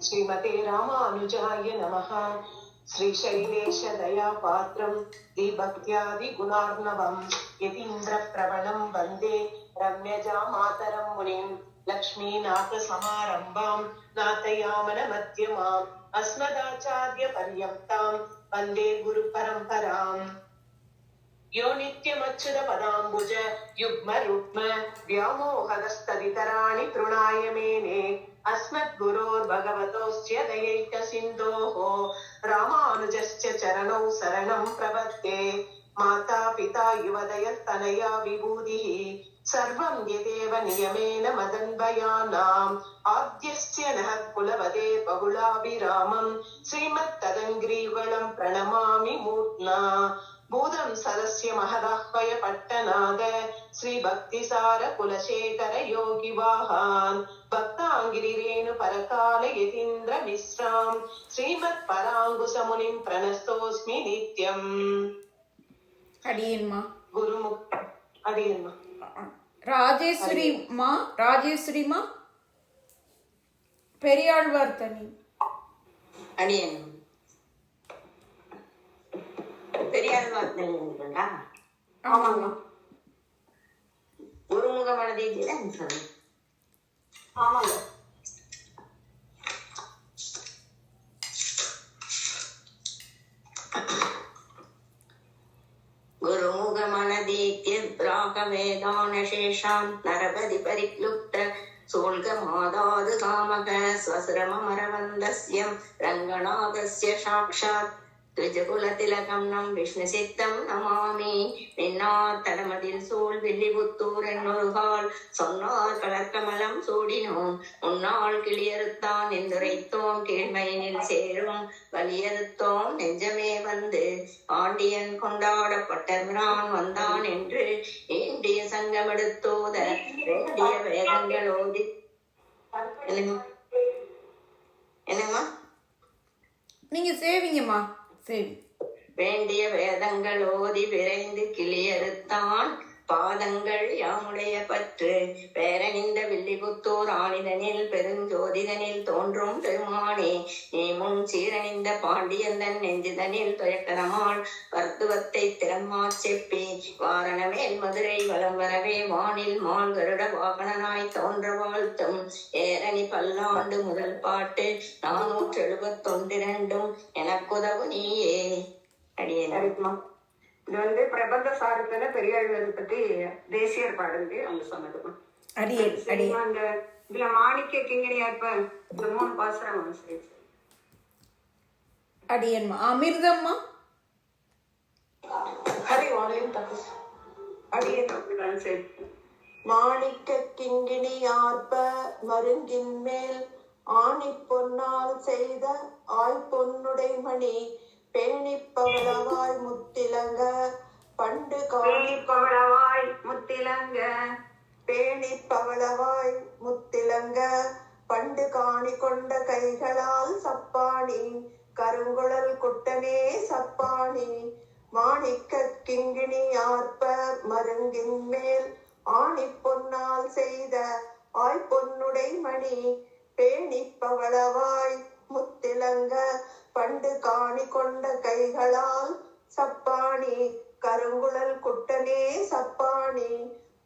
श्रीमते रामानुजाय नमः। श्रीशैलेश दयापात्रं दीभक्त्यादिगुणार्णवं यतीन्द्रप्रवणं वन्दे रम्यजामातरं मुनिं लक्ष्मीनाथसमारम्भां नाथयामनमध्यमाम् अस्मदाचार्यपर्यन्तां वन्दे गुरुपरम्पराम्। यो नित्यमच्युतपदाम्बुज युग्मरुक्म व्यामोहदस्तदितराणि तृणाय मेने अस्मद्गुरोर्भगवतोऽस्य दयैकसिन्धोः रामानुजस्य चरणौ शरणं प्रपद्ये। माता पिता युवदयस्तनया विभूतिः सर्वं यदेव नियमेन मदन्वयानाम् आद्यस्य नः कुलवदे बहुलाभिरामं श्रीमत्तदङ्ग्रीवलं प्रणमामि मूर्ध्ना। भूतं सदस्य महदाह्वय पट्टनाद श्रीभक्तिसार कुलशेखर योगिवाहान् भक्ताङ्गिरिरेणु परकाल यतीन्द्र मिश्रां श्रीमत्पराङ्कुशमुनिं प्रणस्तोऽस्मि नित्यम्। அடியேன்மா குருமுக் அடியேன்மா ராஜேஸ்வரிமா பெரியாழ்வார் தனி அடியேன் பெரியாழ்வார் தனிங்களா? ஆமாங்க. ஒருமுக மனதீதியில சொல்லு. ஆமாங்க. गुरुमुख मनदीत्य प्राकवेदानशेषान् नरपति परिक्लुप्त सोल्गमादादु कामक स्वसरमरवन्दस्यं रङ्गनाथस्य साक्षात् द्विजकुलतिलकं नं विष्णुसिद्धं नमामि निन्नाர் தடமதில் சூழ் வில்லிபுத்தூர் என்னொருகால் சொன்னார் கலர்கமலம் சூடினோம் உன்னால் கிளியறுத்தான் என்றுரைத்தோம் கீழ்மையினில் சேரும் வலியறுத்தோம் நெஞ்சமே வந்து ஆண்டியன் கொண்டாடப்பட்டவரான் வந்தான் என்று ஏண்டிய சங்கமெடுத்தோத வேண்டிய வேதங்களோதி என்னங்கம்மா நீங்க சேவிங்கம்மா சரி. வேண்டிய வேதங்கள் ஓதி விரைந்து கிளியறுத்தான் பாதங்கள் யாமுடைய பற்று பேரணிந்த வில்லிபுத்தூர் ஆணிதனில் பெருஞ்சோதிதனில் தோன்றும் பெருமானே நீ முன் சீரணிந்த பாண்டியந்தன் நெஞ்சுதனில் துயக்கரமாள் வர்த்துவத்தை திறமா செப்பி வாரணமேல் மதுரை வலம் வரவே வானில் மால் கருட வாகனனாய் தோன்ற வாழ்த்தும் ஏரணி பல்லாண்டு முதல் பாட்டு 472 எனக்குதவு நீயே. அடியேன் இது வந்து பிரபந்த சாரத்துல பெரியாழ்வாரை பத்தி தேசியர் பாடல் அவங்க சொன்னதுமா. அந்த இதுல மாணிக்க கிங்கிணியாற்ப இந்த 3 பாசுரம் சரி. அடியன்மா அமிர்தம்மா ஹரி வாழையும் தப்பு அடியன் சரி. மாணிக்க கிங்கிணியாற்ப மருங்கின் மேல் ஆணி பொன்னால் செய்த ஆய்பொன்னுடை மணி பேணிப்பவளவாய் முத்திலங்க பண்டு பவளவாய் முத்திலங்க பேணிப்பவளவாய் முத்திலங்க பண்டு காணி கொண்ட கைகளால் சப்பாணி கருங்குழல் குட்டனே சப்பாணி மாணிக்க கிங்கிணி ஆர்ப்ப மருங்கின் மேல் ஆணி பொன்னால் செய்த ஆய்பொன்னுடை மணி பேணிப்பவளவாய் முத்திலங்க பண்டு காணி கொண்ட கைகளால் சப்பாணி கருங்குழல் குட்டனே சப்பாணி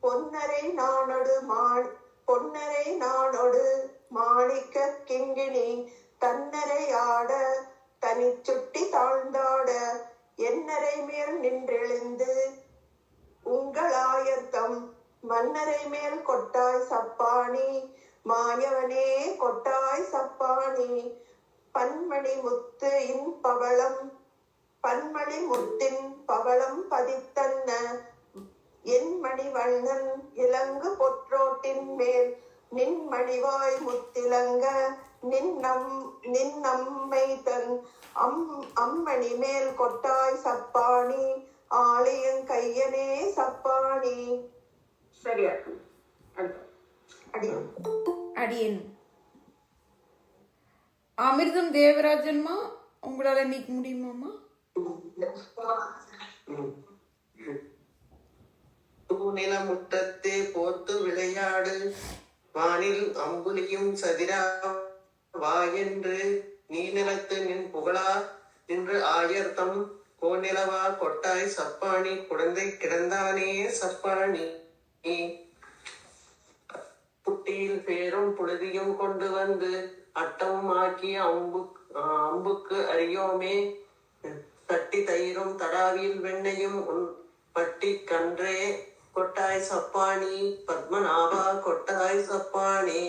பொன்னரை நானொடு மாணிக்க கிங்கிணி தன்னரை ஆட தனி சுட்டி தாழ்ந்தாட என்னரை மேல் நின்றெழுந்து உங்களாயத்தம் மன்னரை மேல் கொட்டாய் சப்பாணி மாயவனே கொட்டாய் சப்பாணி பன்மணி முத்தின் பவளம் பதித்தன்ன என் மணிவண்ணன் இலங்கு பொற்றோட்டின் மேல் நின் மணிவாய் முத்திலங்க நின்னம்மை தன் அம்மணி மேல் கொட்டாய் சப்பாணி ஆலயங் கையனே சப்பாணி. சரியா அடியன் அமிர்தம் தேவராஜன்மா உங்களால நீக்க முடியுமாம்மா? தூணில முற்றத்தே போர்த்து விளையாடு வானில் அம்புலியும் சதிரா வா என்று நீ நிலத்து நின் புகழா நின்று ஆயர்த்தம் கோநிலவா கொட்டாய் சப்பாணி குழந்தை கிடந்தானே சப்பாணி புட்டியில் பேரும் புழுதியும் கொண்டு வந்து அட்டமும் ஆக்கி அம்புக்கு அறியோமே தட்டி தயிரும் தடாவியில் வெண்ணையும் உன் பட்டி கன்றே கொட்டாய் சப்பாணி பத்மநாபா கொட்டாய் சப்பாணி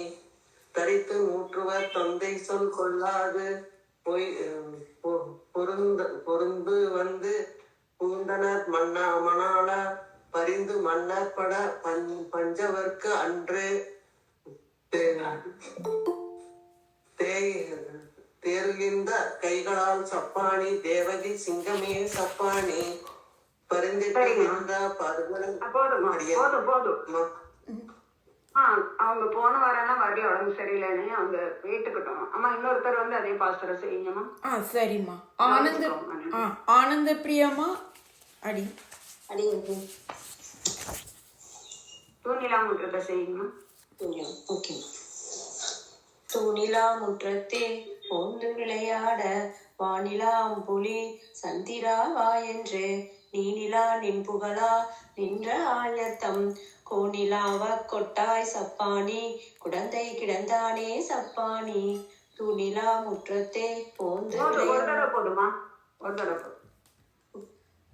தரித்து நூற்றுவர் தந்தை சொல் கொள்ளாது பொருந்து வந்து பூந்தனர் மணாள பரிந்து மன்னர் பட பஞ்சவர்க்கு அன்று தேர்கின்ற கைகளால் சப்பாணி தேவகி சிங்கமே சப்பாணி பரிந்திட்டு இருந்த போதும் அவங்க போன வாரம் வரல, உடம்பு சரியில்லைன்னு அவங்க வீட்டுக்கிட்டோம். அம்மா இன்னொருத்தர் வந்து அதே பாஸ்டரை செய்யுங்கம்மா. சரிம்மா. ஆனந்த பிரியம்மா அடி அடி தூணிலா முற்றத்தை செய்யுங்கம்மா. ஓகே. தூணிலா முற்றத்தே போந்து விளையாட வானிலாம் புலி சந்திரா வா என்று நீனிலா நின் புகழா நின்ற ஆயத்தம் கோணிலாவ கொட்டாய் சப்பானி குடந்தை கிடந்தானே சப்பானி தூணிலா முற்றத்தே போந்து போதுமா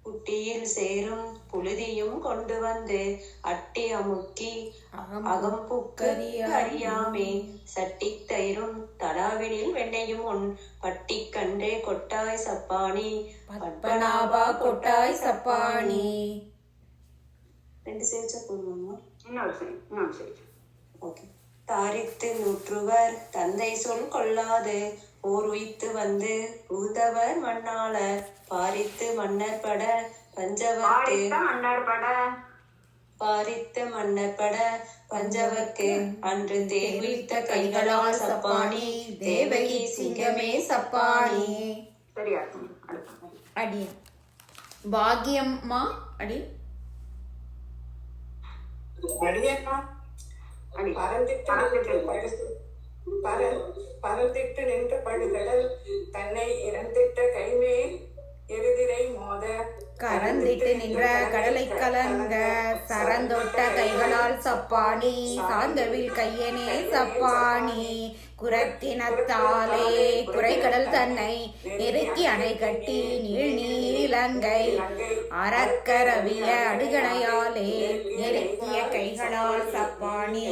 குட்டியில் சேரும் புழுதியும் கொண்டு வந்து அட்டி அமுக்கி அகம்புக்கரி அறியாமே சட்டி தயிரும் தடாவினில் வெண்ணையும் உன் பட்டி கண்டே கொட்டாய் சப்பானி பத்மநாபா கொட்டாய் சப்பானி. 2 சேர்ச்சா போடுவாங்க. இன்னொரு சரி. ஓகே. தாரித்து நூற்றுவர் தந்தை சொல் கொள்ளாது போர் உய்த்து வந்து பூதவர் மண்ணாள பாரித்து மன்னர் பட பஞ்சவர்க்கு பாரித்த மன்னர் பட பஞ்சவர்க்கு அன்று தேவித்த கைகளால் சப்பானி தேவகி சிங்கமே சப்பானி. சரியா அடி பாகியம்மா அடி பறந்திட்டு நின்ற படுகடல் தன்னை இறந்திட்ட கைமேல் எருதிரை மோத கரந்திட்டு நின்ற கடலை கலங்க சரந்தொட்ட கைகளால் சப்பானி சார்ந்தவில் கையனே சப்பானி குரத்தினத்தாலே குறைகடல் தன்னை நெருக்கி அணை கட்டி நீளங்கை அறக்கரவிய அடுகணையாலே நெருக்கிய கைகளால் சப்பானி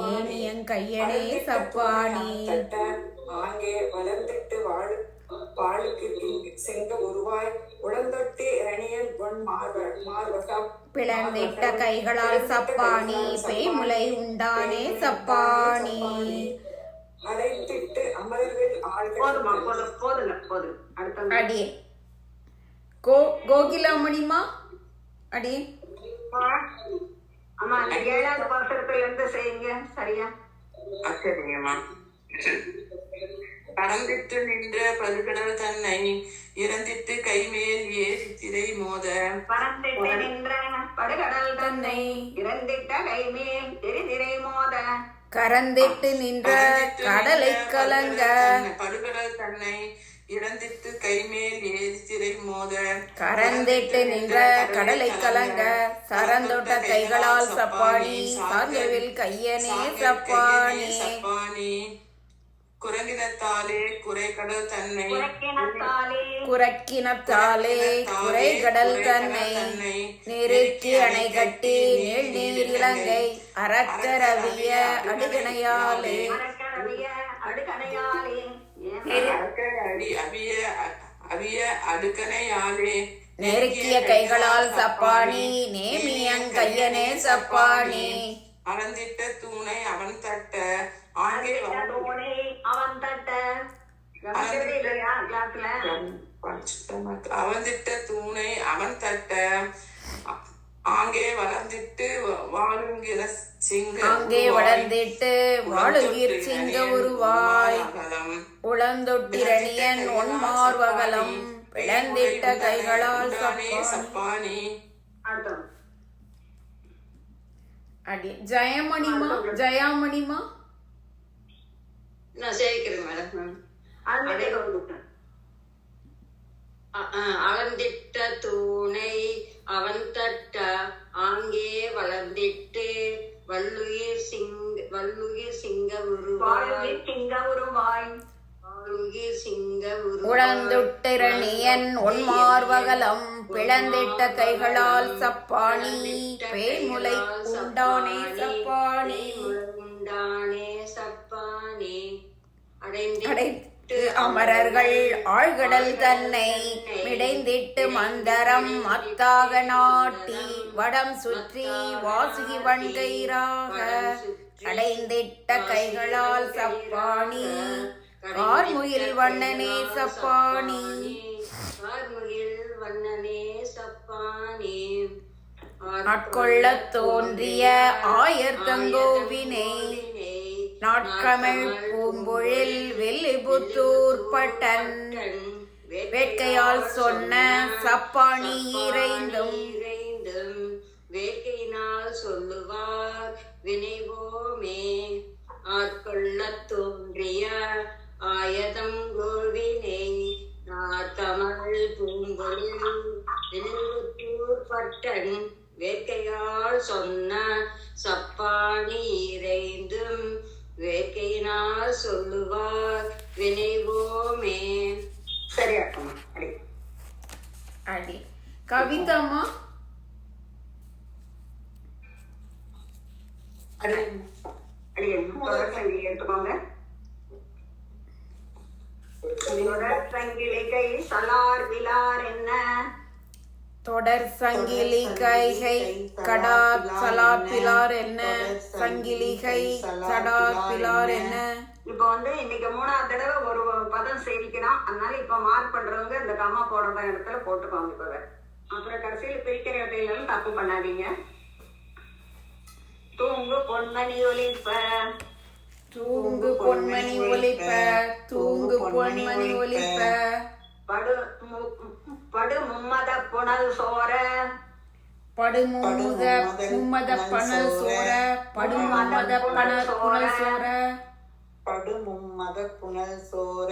ஏனியன் கையனே சப்பானி. ஆங்கே வளர்ந்திட்டு வாழுக்கு செங்க உருவாய் உடந்தொட்டி இரணியன் பொன் மார்வகம் பிளந்திட்ட கைகளால் சப்பானி பேய்முலை உண்டானே சப்பானி. அடைத்திட்டு அமரர்கள் அடியே கோகிலாமணிமா அடியே அம்மா 7வது பாசத்துல இருந்து செய்யுங்க. சரியா? சரிங்கம்மா. பறந்திட்டு நின்ற பருகடல் தன்னை இறந்திட்டு கைமேல் ஏறி திரை மோத பறந்திட்டு நின்ற படுகடல் தன்னை இறந்திட்ட கைமேல் திரை மோத கரந்திட்டு நின்ற கடலை கலங்க படுகடல் தன்னை இறந்திட்டு கைமேல் ஏறி திரை மோத கரந்திட்டு நின்ற கடலை கலங்க சரந்தொட்ட கைகளால் சப்பானி சார்ந்தவில் கையனே சப்பானி. குரங்கினத்தாலே குறைகடல் தன்னை குரக்கினத்தாலே குறைகடல் தன்னை நெருக்கி அணை கட்டி நீள் இலங்கை அறக்கரவிய அடுகணையாலே அவிய அடுக்கணையாலே நெருக்கிய கைகளால் சப்பானி நேமியன் கையனே சப்பானி. அளந்திட்ட தூணை அவன் தட்ட ஆங்கே அவன் தட்ட அவந்திட்ட தூணை அவன் தட்ட ஆங்கே வளர்ந்திட்டு வாழுங்கிற சிங்க அங்கே வளர்ந்திட்டு வாழுகிற சிங்க உருவாய் உளந்தொட்டிரணியன் ஒன்மார்வகலம் பிளந்திட்ட கைகளால் சப்பானி. அடி ஜெயமணிமா நான் சேவிக்கிறேன் மேடம். அளந்திட்ட தூணை அவன் தட்ட ஆங்கே வளர்ந்திட்டு வள்ளுயிர் சிங்க உருவாய் உழந்துட்டிரணியன் ஒன்மார்வகலம் பிளந்திட்ட கைகளால் சப்பாணி பேய்முலை உண்டானே சப்பாணி அடைத்து அமரர்கள் ஆழ்கடல் தன்னை மிடைந்திட்டு மந்தரம் அத்தாக நாட்டி வடம் சுற்றி வாசுகி வண்கயிறாக அடைந்திட்ட கைகளால் சப்பாணி கார்முகில் வண்ணனே சப்பாணி ஆட்கொள்ளத் தோன்றிய ஆயர்தங்கோவினை நாட்கமிழ் பூம்பொழில் வெள்ளிபுத்தூர் பட்டன் வேட்கையால் சொன்ன சப்பாணி இறைந்தும் வேட்கையினால் சொல்லுவார் வினைவோமே. ஆட்கொள்ளத் தோன்றிய ஆயதம் கோவினை நாட்கமிழ் பூம்பொழில் வெள்ளிபுத்தூர் பட்டன் வேட்கையால் சொன்ன சப்பாணி இறைந்தும் வேட்கையினால் சொல்லுவார் வினைவோமே. சரியாக்கம்மா. அடி கவிதம்மா எடுத்துக்கோங்க. சங்கிலிகை சலார் விலார் என்ன தொடர் சங்கிலி கைகை கடார் சலாப்பிலார் என்ன சங்கிலிகை சடாப்பிலார் என்ன. இப்ப இன்னைக்கு 3ஆவது தடவை ஒரு பதம் சேவிக்கிறான். அதனால இப்ப மார்க் பண்றவங்க இந்த கம்மா போடுற இடத்துல போட்டுக்கோங்க. இப்ப அப்புறம் கடைசியில் பிரிக்கிற இடத்துல தப்பு பண்ணாதீங்க. தூங்கு பொன்மணி ஒலிப்ப தூங்கு பொன்மணி ஒலிப்ப தூங்கு பொன்மணி ஒலிப்ப படு மும்மத புனல் சோர படுமுக மும்மத பணல் சோர படுமும்மத பணல் புனல் சோர படுமும்மத புனல் சோர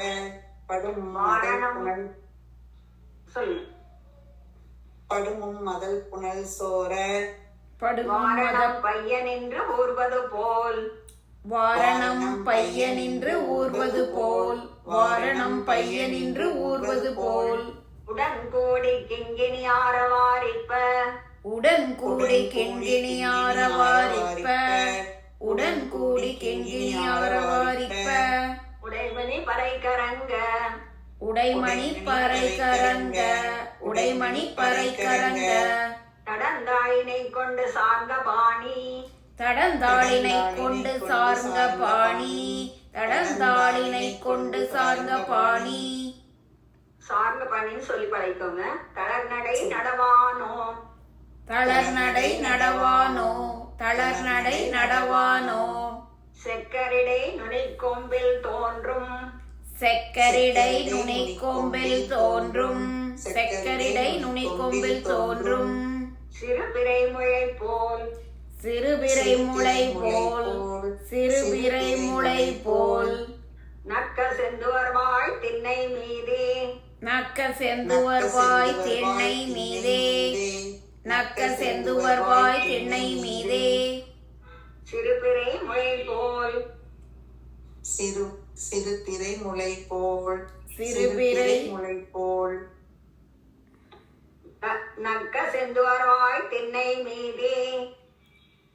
படுமும்மதல் புனல் சோர வாரணம் பையனின்று ஊர்வது போல் வாரணம் பையனின்று ஊர்வது போல் வாரணம் பையனின்று ஊர்வது போல் உடன்கூடி கிங்கினி ஆரவாரிப்ப உடன் கூடி கெண்கிணி ஆரவாரிப்ப உடன் கூடி கெண்கிணி ஆரவாரிப்ப உடைமணி பறை கரங்க உடைமணி பறை கரங்க உடைமணி பறை கரங்க தடந்தாளினை கொண்டு சார்ந்த பாணி தடந்தாளினை கொண்டு சார்ந்த பாணி தடந்தாளினை கொண்டு சார்ந்த பாணி சார்ந்த பாணின்னு சொல்லி பழகிக்கோங்க. தளர்நடை நடவானோ தளர்நடை நடவானோ தளர்நடை நடவானோ செக்கரிடை நுனிக்கொம்பில் தோன்றும் செக்கரிடை நுனிக்கொம்பில் தோன்றும் செக்கரிடை நுனிக்கொம்பில் தோன்றும் சிறுபிறை முளை போல் சிறுபிறை முளை போல் சிறுபிறை முளை போல் நக்க செந்துவர்வாய் திண்ணை மீதே நக்க செந்துவர்வாய் திண்ணை மீதே நக்க செந்துவர்வாய் திண்ணை மீதே சிறுபிறை முளை போல் சிறுபிறை முளை போல் சிறுபிறை முளை போல் நக்க செந்துவர்வாய் திண்ணை மீதே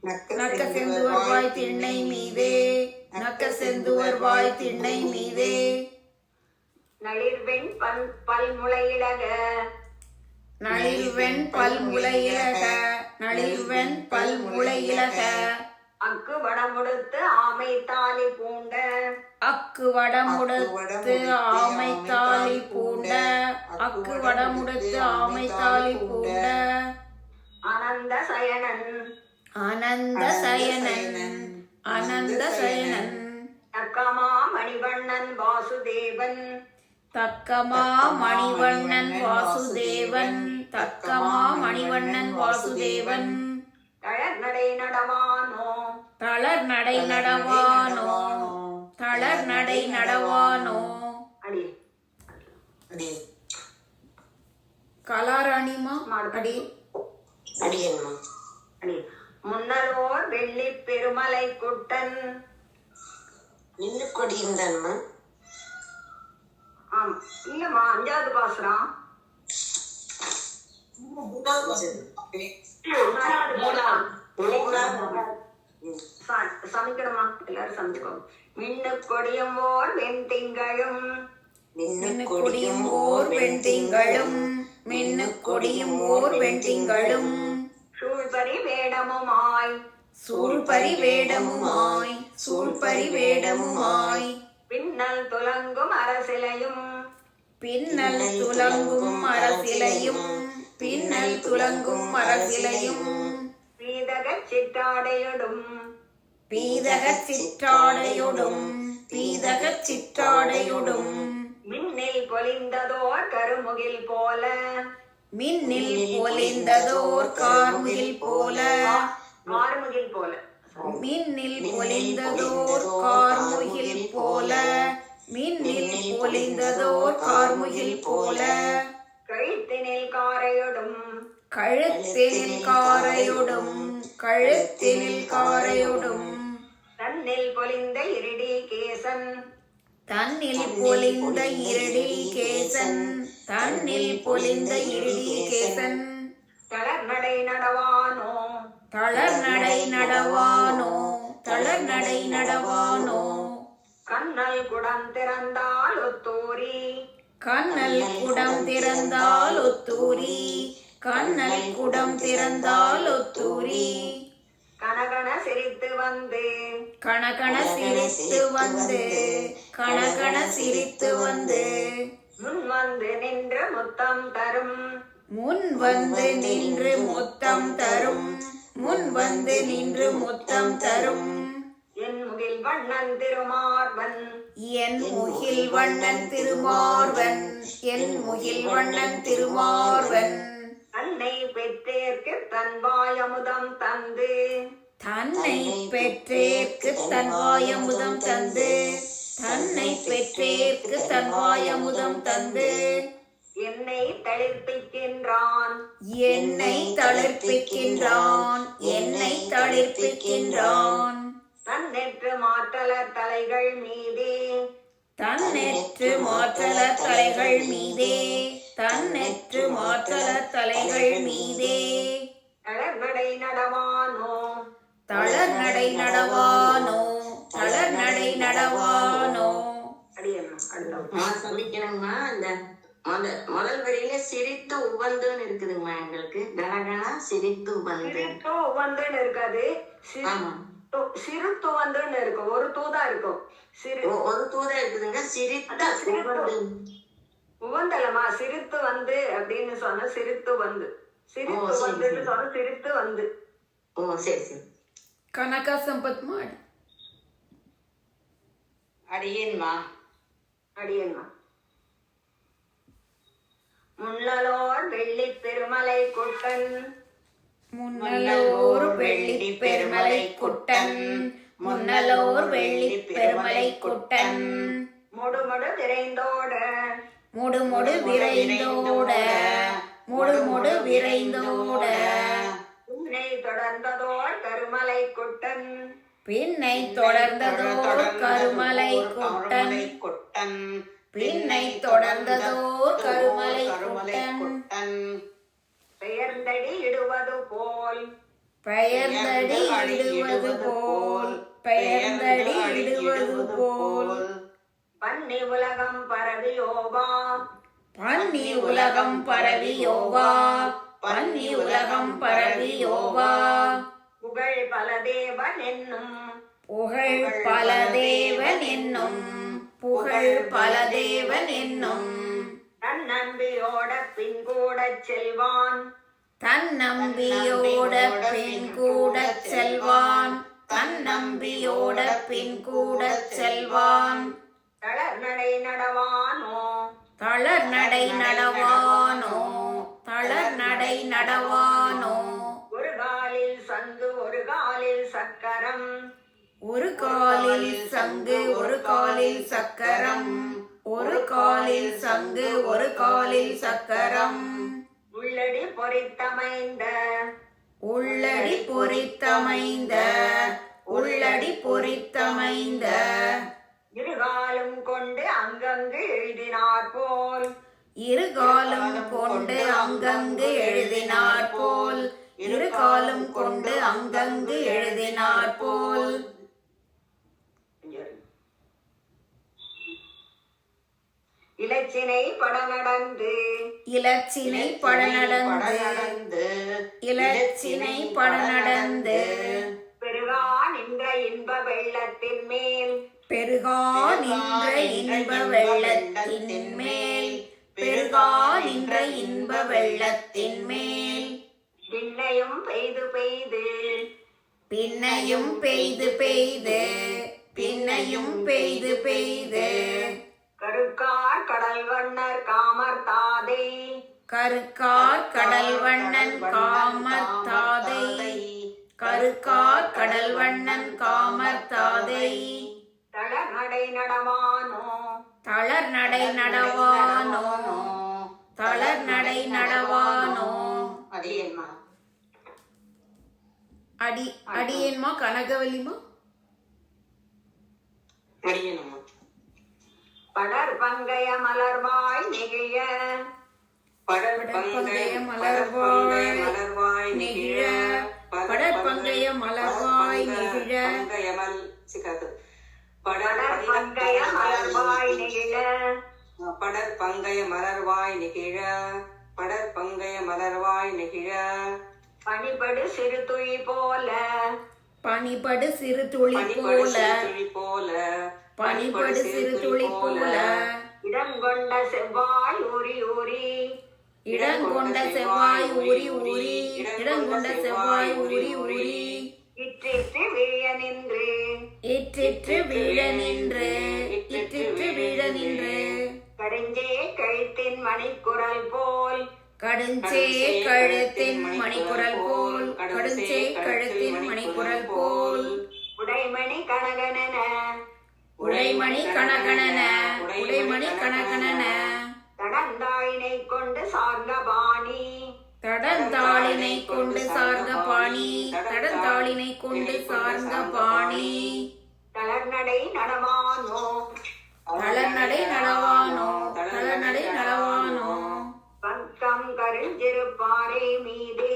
நக்க செந்துவர்வாய் திண்ணை மீதே நக்க செந்துவர்வாய் திண்ணை மீதே நளிர்வெண் பல்முளையிலக நளிர்வெண் பல்முளையிலக நளிர்வெண் பல்முளையிலக அக்கு வடமுடுத்து ஆமை தாலி பூண்ட அக்கு வடமுடுத்து ஆமை தாலி பூண்ட அக்கு வடமுடுத்து ஆமை தாலி பூண்ட ஆனந்த சயனன் ஆனந்த சயனன் ஆனந்த சயனன் தக்கமா மணிவண்ணன் வாசுதேவன் தக்கமா மணிவண்ணன் வாசுதேவன் தக்கமா மணிவண்ணன் வாசுதேவன் தளர்நடை நடவானோ தளர் நடை நடவானோ தளர் நடை கலாராணிமா அடி அடியன்மா. அடி முன்னலோர் வெள்ளி பெருமலை குட்டன். நின்னு கொடியிருந்தான்மா. ஆமா இல்லம்மா 5வது பாசுரம். சமைக்கணுமா? எல்லாரும் சமைச்சுக்கோங்க. மின்னு கொடியும் ஓர் வெண்திங்களும். மின்னு கொடியும் ஓர் வெண்திங்களும். மின்னு கொடியும் ஓர் வெண்திங்களும். சூழ்பரி வேடமுமாய். சூழ்பரி வேடமுமாய். சூழ்பரி வேடமுமாய். பின்னல் துலங்கும் அரசிலையும். பின்னல் துலங்கும் அரசிலையும். பின்னல் துலங்கும் அரசிலையும். பீதகச் சிற்றாடையொடும். பீதகச் சிற்றாடையொடும். பீதகச் சிற்றாடையொடும். மின்னில் பொலிந்ததோர் கருமுகில் போல. மின்னில் பொலிந்ததோர் கார்முகில் போல. மார்முகில் போல. மின்னில் பொலிந்ததோர் கார்முகில் போல. மின்னில் பொலிந்ததோர் கார்முகில் போல. கழுத்தினில் காரையொடும். கழுத்தினில் காரையொடும். கழுத்தினில் காரையொடும். தன்னில் பொலிந்த இருடி கேசன். தன்னில் பொலிந்த இருடி கேசன். தன்னில் பொலிந்த இருடி கேசன். தளர்நடை நடவானோ. தளர்நடை நடவானோ. தளர்நடை நடவானோ. கண்ணல் குடம் திறந்தால் ஒத்தூரி. கண்ணல் குடம் திறந்தால் ஒத்தூரி. கண்ணல் குடம் திறந்தால் ஒத்தூரி. கனகன சிரித்து வந்து. கணகண சிரித்து வந்து. கணகண சிரித்து வந்து. முன் வந்து நின்று முத்தம் தரும். முன் வந்து நின்று முத்தம் தரும். முன் வந்து நின்று முத்தம் தரும். என் முகில் வண்ணன் திருமார்வன். என் முகில் வண்ணன் திருமார்வன். என் முகில் வண்ணன் திருமார்வன். தன்னை பெற்றேற்கு தன் வாயமுதம் தந்து. தன்னை பெற்றேற்கு தன் வாயமுதம் தந்து. தன்னை பெற்றேற்கு தன் வாயமுதம் தந்து. என்னை தளிர்ப்பிக்கின்றான். என்னை தளிர்ப்பிக்கின்றான். என்னை தளிர்ப்பிக்கின்றான். தன்னெற்று மாற்றலர் தலைகள் மீதே. தன்னெற்று மாற்றலர் தலைகள் மீதே. தன்னெற்று மாற்றலர் தலைகள் மீதே. தளர்நடை நடவானோ. தளர்நடை நடவானோ. தளர்நடை நடவானோ. அடியம்மா அடுத்த சொல்லிக்கிறேங்கம்மா. அந்த முதல் வரியில சிரித்து உவந்துன்னு இருக்குதுங்கம்மா. எங்களுக்கு கனகனா சிரித்து உவந்து. சிரித்து உவந்துன்னு இருக்காது. ஆமா, சிறுத்து வந்துன்னு இருக்கும். ஒரு தூதா இருக்கும். ஒரு தூதா இருக்குதுங்க. சிரித்து உவந்து. உவந்தலமா சிரித்து வந்து அப்படின்னு சொன்ன சிரித்து வந்து. சிரித்து வந்துன்னு சொன்ன சிரித்து வந்து. ஓ சரி சரி. ಕನಕ ಸಂಪತ್ ಮಾಡಿ அடியேன்மா. அடியம்மா முன்னலோர் வெள்ளி பெருமலை குட்டன். முன்னலோர் வெள்ளி பெருமலை குட்டன். முன்னலோர் வெள்ளி பெருமலை குட்டன். முடுமுடு விரைந்தோட. முடுமுடு விரைந்தோட. முடுமுடு விரைந்தோட. உன்னை தொடர்ந்ததோர் கருமலை குட்டன். பின்னை தொடர்ந்ததோர் கருமலை குட்டன். கொட்டன். பின்னை தொடர்ந்ததோர் கருமலை குட்டன். கொட்டன். பெயர்ந்தடி இடுவது போல். பெயர்ந்தடி இடுவது போல். பெயர்ந்தடி இடுவது போல். பன்னி உலகம் பரவியோவா. பன்னி உலகம் பரவியோவா. பன்னி உலகம் பரவியோவா. புகழ் பல தேவன் என்னும். புகழ் பல தேவன் என்னும். புகழ் பல தேவன் என்னும். தன்னம்பியோட பின் கூட செல்வான். தன்னம்பியோட பின் கூட செல்வான். தன்னம்பியோட பின் கூட செல்வான். தளர்நடை நடவானோ. தளர்நடை நடவானோ. தளர்நடை நடவானோ. ஒரு காலில் சங்கு ஒரு காலில் சக்கரம். ஒரு காலில் சங்கு ஒரு காலில் சக்கரம். ஒரு காலில் சங்கு ஒரு காலில் சக்கரம். பொறித்தமைந்த உள்ளடி பொறித்தமைந்த உள்ளடி பொறித்தமைந்த இருகாலும் கொண்டு அங்கங்கு எழுதினார் போல் இருகாலும் கொண்டு அங்கங்கு எழுதினார் போல் இருகாலும் கொண்டு அங்கங்கு எழுதினார் போல் இலச்சினை படநடந்து இலச்சினை படநடந்து இலச்சினை படநடந்து பெருகா நின்ற இன்ப வெள்ளத்தின் மேல் பெருகா நின்ற இன்ப வெள்ளத்தின் மேல் பெருகா நின்ற இன்ப வெள்ளத்தின் மேல் பின்னையும் பெய்து பெய்து பின்னையும் பெய்து பெய்து பின்னையும் பெய்து பெய்து கருக்கார் கடல் வண்ணர் காமர் தாதை கருக்கார் கடல் வண்ணன் காமர் தாதை கருக்கார் கடல் வண்ணன் காமர் தாதை தளர் நடை நடவானோ தளர் நடை நடவானோ தளர் நடை நடவானோ அடியேன்மா அடியேன்மா கனகவல்லிமா அடியேனம்மா படர் பங்கய மலர்வாய் நெகிழ படற்பங்கய மலர்வாய் நெகிழ படற்பங்கய மலர்வாய் நெகிழ படர் பங்கய மலர்வாய் நெகிழ படற்பங்கய மலர்வாய் நெகிழ படற்பங்கய மலர்வாய் நெகிழ பனிபடு சிறு துளி போல பனிபடு சிறு துளி போல பனிபடு சிறு துளி போல இடங்கொண்ட செவ்வாய் ஊறி ஊறி இடங்கொண்ட செவ்வாய் ஊறி ஊறி இடங்கொண்ட செவ்வாய் ஊறி ஊறி இற்றிற்று வீழ நின்று இற்றிற்று வீழ நின்று இற்றிற்று வீழ நின்று கடைஞ்சே கழுத்தின் மணிக்குரல் போல் கடுஞ்சே கழுத்தின் மணிக்குரல் போல் கடுஞ்சே கழுத்தின் மணிக்குரல் போல் உடைமணி கனகனன உடைமணி கனகனன உடைமணி கனகனன தடந்தாயினை கொண்டு சார்ந்த பாணி தடந்தாளினை கொண்டு சார்ந்த பாணி தடந்தாளினை கொண்டு சார்ந்த பாணி தளர்நடை நடவானோ தளர்நடை நடவானோ தளர்நடை நடவானோ பக்கம் கருஞ்சிருப்பாறை மீதே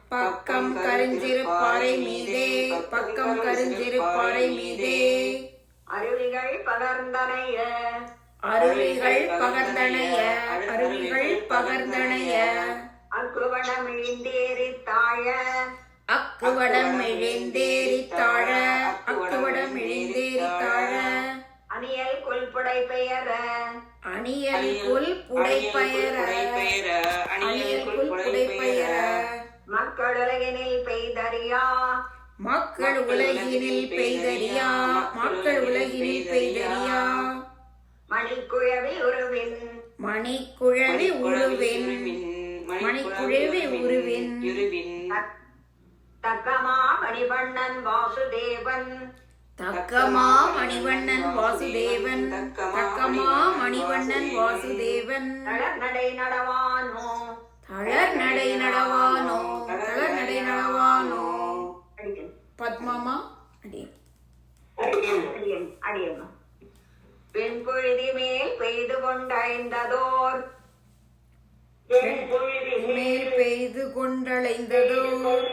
பக்கம் கருஞ்சிருப்பாறை மீதே பக்கம் கருஞ்சிருப்பாறை மீதே அருவிகள் பகர்ந்தனைய அருவிகள் பகர்ந்தனைய அருவிகள் பகர்ந்தனைய அக்குவனம் இழிந்தேறி தாழ அக்குவடம் எழுந்தேறி தாழ அக்குவடம் எழுந்தேறி தாழ அணியல் கொல்புடை பெயர அணியல் புல் புடை பெயர அணியல் புல் புடை பெயர மக்கள் உலகினில் பெய்தறியா மக்கள் உலகினில் பெய்தறியா மக்கள் உலகினில் பெய்தறியா மணிக்குழவி உருவின் மணிக்குழவி உருவின் மணிக்குழவி உருவின் தக்கமா மணிவண்ணன் வாசுதேவன் தக்கமா மணிவண்ணன் வாசுதேவன் தக்கமா மணிவண்ணன் வாசுதேவன் தளர் நடை நடவானோ தளர் நடை நடவானோ தளர் நடை நடவானோ பத்மாமா அடி அடியம்மா பெண் பொழுதி மேல் பெய்து கொண்டடைந்ததோர் மேல் பெய்து கொண்டளைந்ததோர்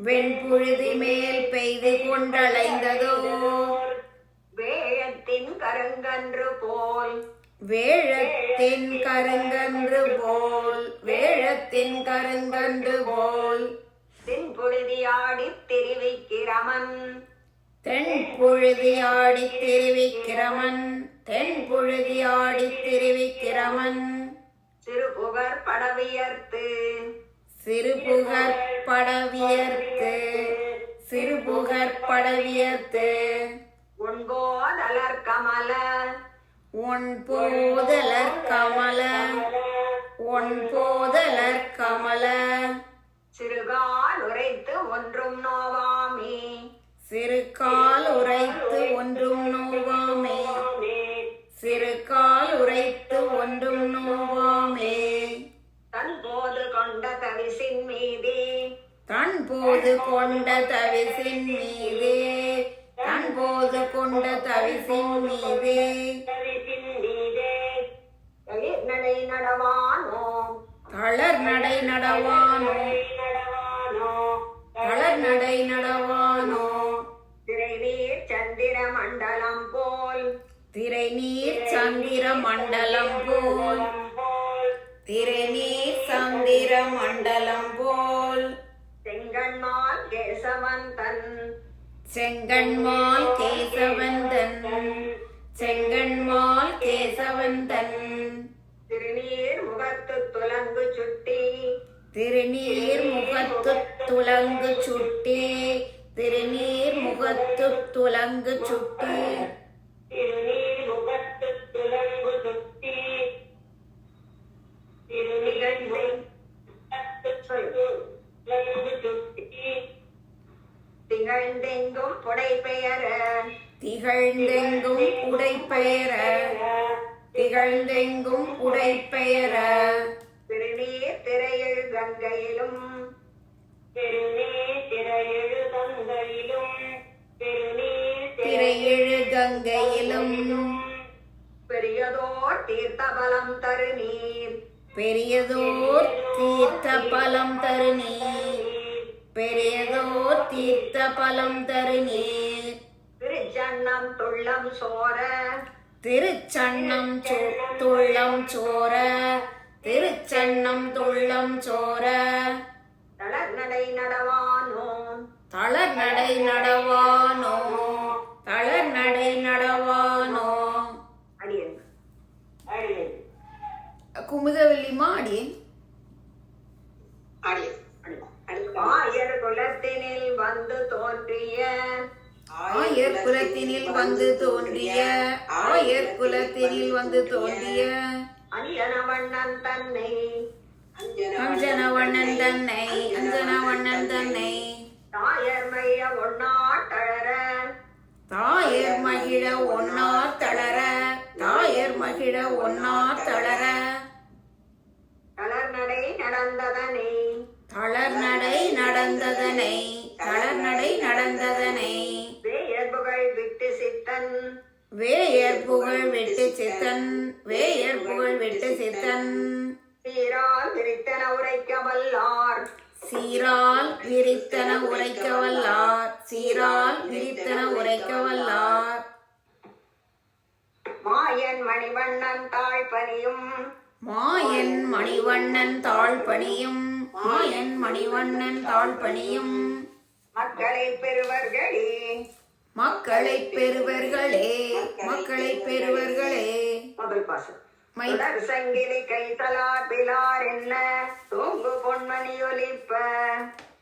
வெண்புழுதி மேல் பெய்து கொண்டளைந்ததோர் வேழத்தின் கருங்கன்று போல் வேழத்தின் கருங்கன்று போல் வேழத்தின் கருங்கன்று போல் தென் பொழுதியாடி தெரிவிக்கிறமன் தென் புழுதியாடி தெரிவிக்கிறமன் தென் புழுதியாடி தெரிவிக்கிறமன் சிறுபுகர் படவியர்த்து சிறுபுகர் படவியர்த்து சிறுபுகர் படவியர்த்து உண்போதலர் கமல ஒன் போதலர் கமல ஒன் போதலர் கமல சிறுகால் உரைத்து ஒன்றும் நோவாமே சிறுகால் உரைத்து ஒன்றும் நோவாமே சிறுகால் உரைத்து ஒன்றும் நோவாமே தன் போது தவிசின் மீதே நடை நடவானோ தளர் நடை நடவானோ தளர் நடை நடவானோ திரைநீர் சந்திர மண்டலம் போல் திரைநீர் சந்திர மண்டலம் போல் திரைநீர் சந்திர மண்டலம் போல் செங்கண்மால் கேசவந்தன் செங்கண்மால் கேசவந்தன் செங்கண்மால் கேசவந்தன் திருநீர் முகத்து துலங்கு சுட்டி திருநீர் முகத்து துலங்கு சுட்டி திருநீர் முகத்து துலங்கு சுட்டி திருநீர் முகத்து துலங்கு சுட்டி திகழ்ந்தெங்கும் புடை பெயர திகழ்ந்தெங்கும் உடைப்பெயர திகழ்ந்தெங்கும் உடைப்பெயர திருநீர் திரையெழு கங்கையிலும் திருநீர் திரையெழு கங்கையிலும் திருநீர் திரையெழு கங்கையிலும் பெரியதோர் தீர்த்தபலம் தரு நீர் பெரியதோர் தீர்த்த பலம் தரு நீர் பெரியதோர் தீர்த்த பலம் தரு நீர் திருச்சன்னம் துள்ளம் சோர திருச்சன்னம் துள்ளம் சோர திருச்சன்னம் துள்ளம் சோர தளர் நடை நடவானோ தளர் நடை நடவானோ தளர் நடை நடவானோ அடியன் அடியன் குமுதவல்லிமா அடியேன் ஆயர் குலத்தினில் வந்து தோன்றிய ஆயர் குலத்தினில் வந்து தோன்றிய ஆயர் குலத்தினில் வந்து தோன்றிய அஞ்சனவண்ணன் தன்னை அஞ்சனவண்ணன் தன்னை அஞ்சனவண்ணன் தன்னை தாயர் மைய ஒன்னாட்டழற தாயர் மகிழ ஒன்னார் தளர தாயர் மகிழ ஒன்னார் தளர தளர் நடை நடந்ததனை தளர் நடை நடந்ததனை தளர் நடை நடந்ததனை வேயர் புகழ் விட்டு சித்தன் வேயர் புகழ் வெட்டு சித்தன் வேயர் புகழ் வெட்டு சித்தன் சீரால் விரித்தன உரைக்க வல்லார் சீரால் விரித்தன உரைக்க வல்லார் சீரால் விரித்தன உரைக்க வல்லார் மாயன் மணிவண்ணன் தாழ்பனியும் மாயன் மணிவண்ணன் தாழ்பணியும் மாயன் மணிவண்ணன் தாழ்பணியும் மக்களை பெறுவர்களே மக்களை பெறுவர்களே மக்களை பெறுவர்களே முதல் பாசம் மை தொடர் சங்கிலி கைத்தலார் பிலார் என்ன தூங்கு பொன்மணி ஒலிப்ப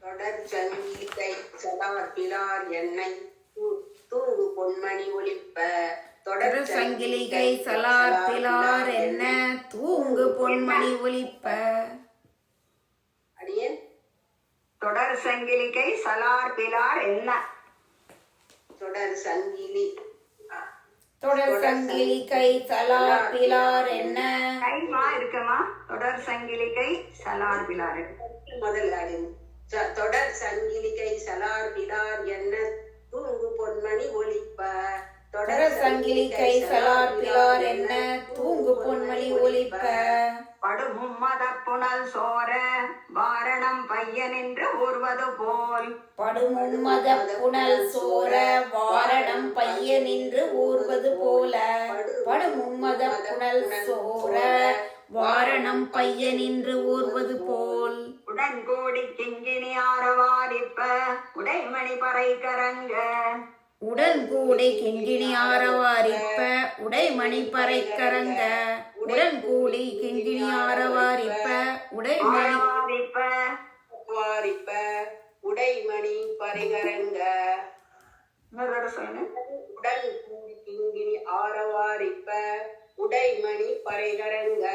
தொடர் சங்கிலி கை சலார் பிலார் எண்ணெய் தூங்கு பொன்மணி ஒலிப்ப தொடர் சங்கிலிகை சலார் பிலார் என்ன தூங்கு பொன்மணி ஒலிப்ப அடியேன் தொடர் சங்கிலிகை சலார் பிலார் என்ன தொடர் சங்கிலி தொடர் சங்கிலிகை சலார் பிலார் என்ன கைமா இருக்குமா தொடர் சங்கிலிகை சலார் பிலார் முதல் அடி தொடர் சங்கிலிகை சலார் பிலார் என்ன தூங்கு பொன்மணி ஒலிப்ப தொடர் சங்கிலிகை சலார் பிலார் என்ன தூங்கு பொன்மணி ஒலிப்ப படுமும்மத புனல் சோர வாரணம் பையன் என்று ஊர்வது போல் படுமும்மத புனல் சோர வாரணம் பைய நின்று ஊர்வது போல படுமும்மத புனல் சோர வாரணம் பைய நின்று ஊர்வது போல் உடன்கோடி கிங்கினி ஆரவாரிப்ப உடைமணி பறை கரங்க உடன்கூடை கிங்கிணி ஆரவாரிப்ப உடைமணி பறைக்கரங்க உடன்கூடி கிங்கிணி ஆரவாரிப்ப உடைமணி ஆரவாரிப்ப வாரிப்ப உடைமணி பரிகரங்க இன்னொரு தடவை சொல்லுங்க. உடன் கூடி கிங்கினி ஆரவாரிப்ப உடைமணி பரிகரங்க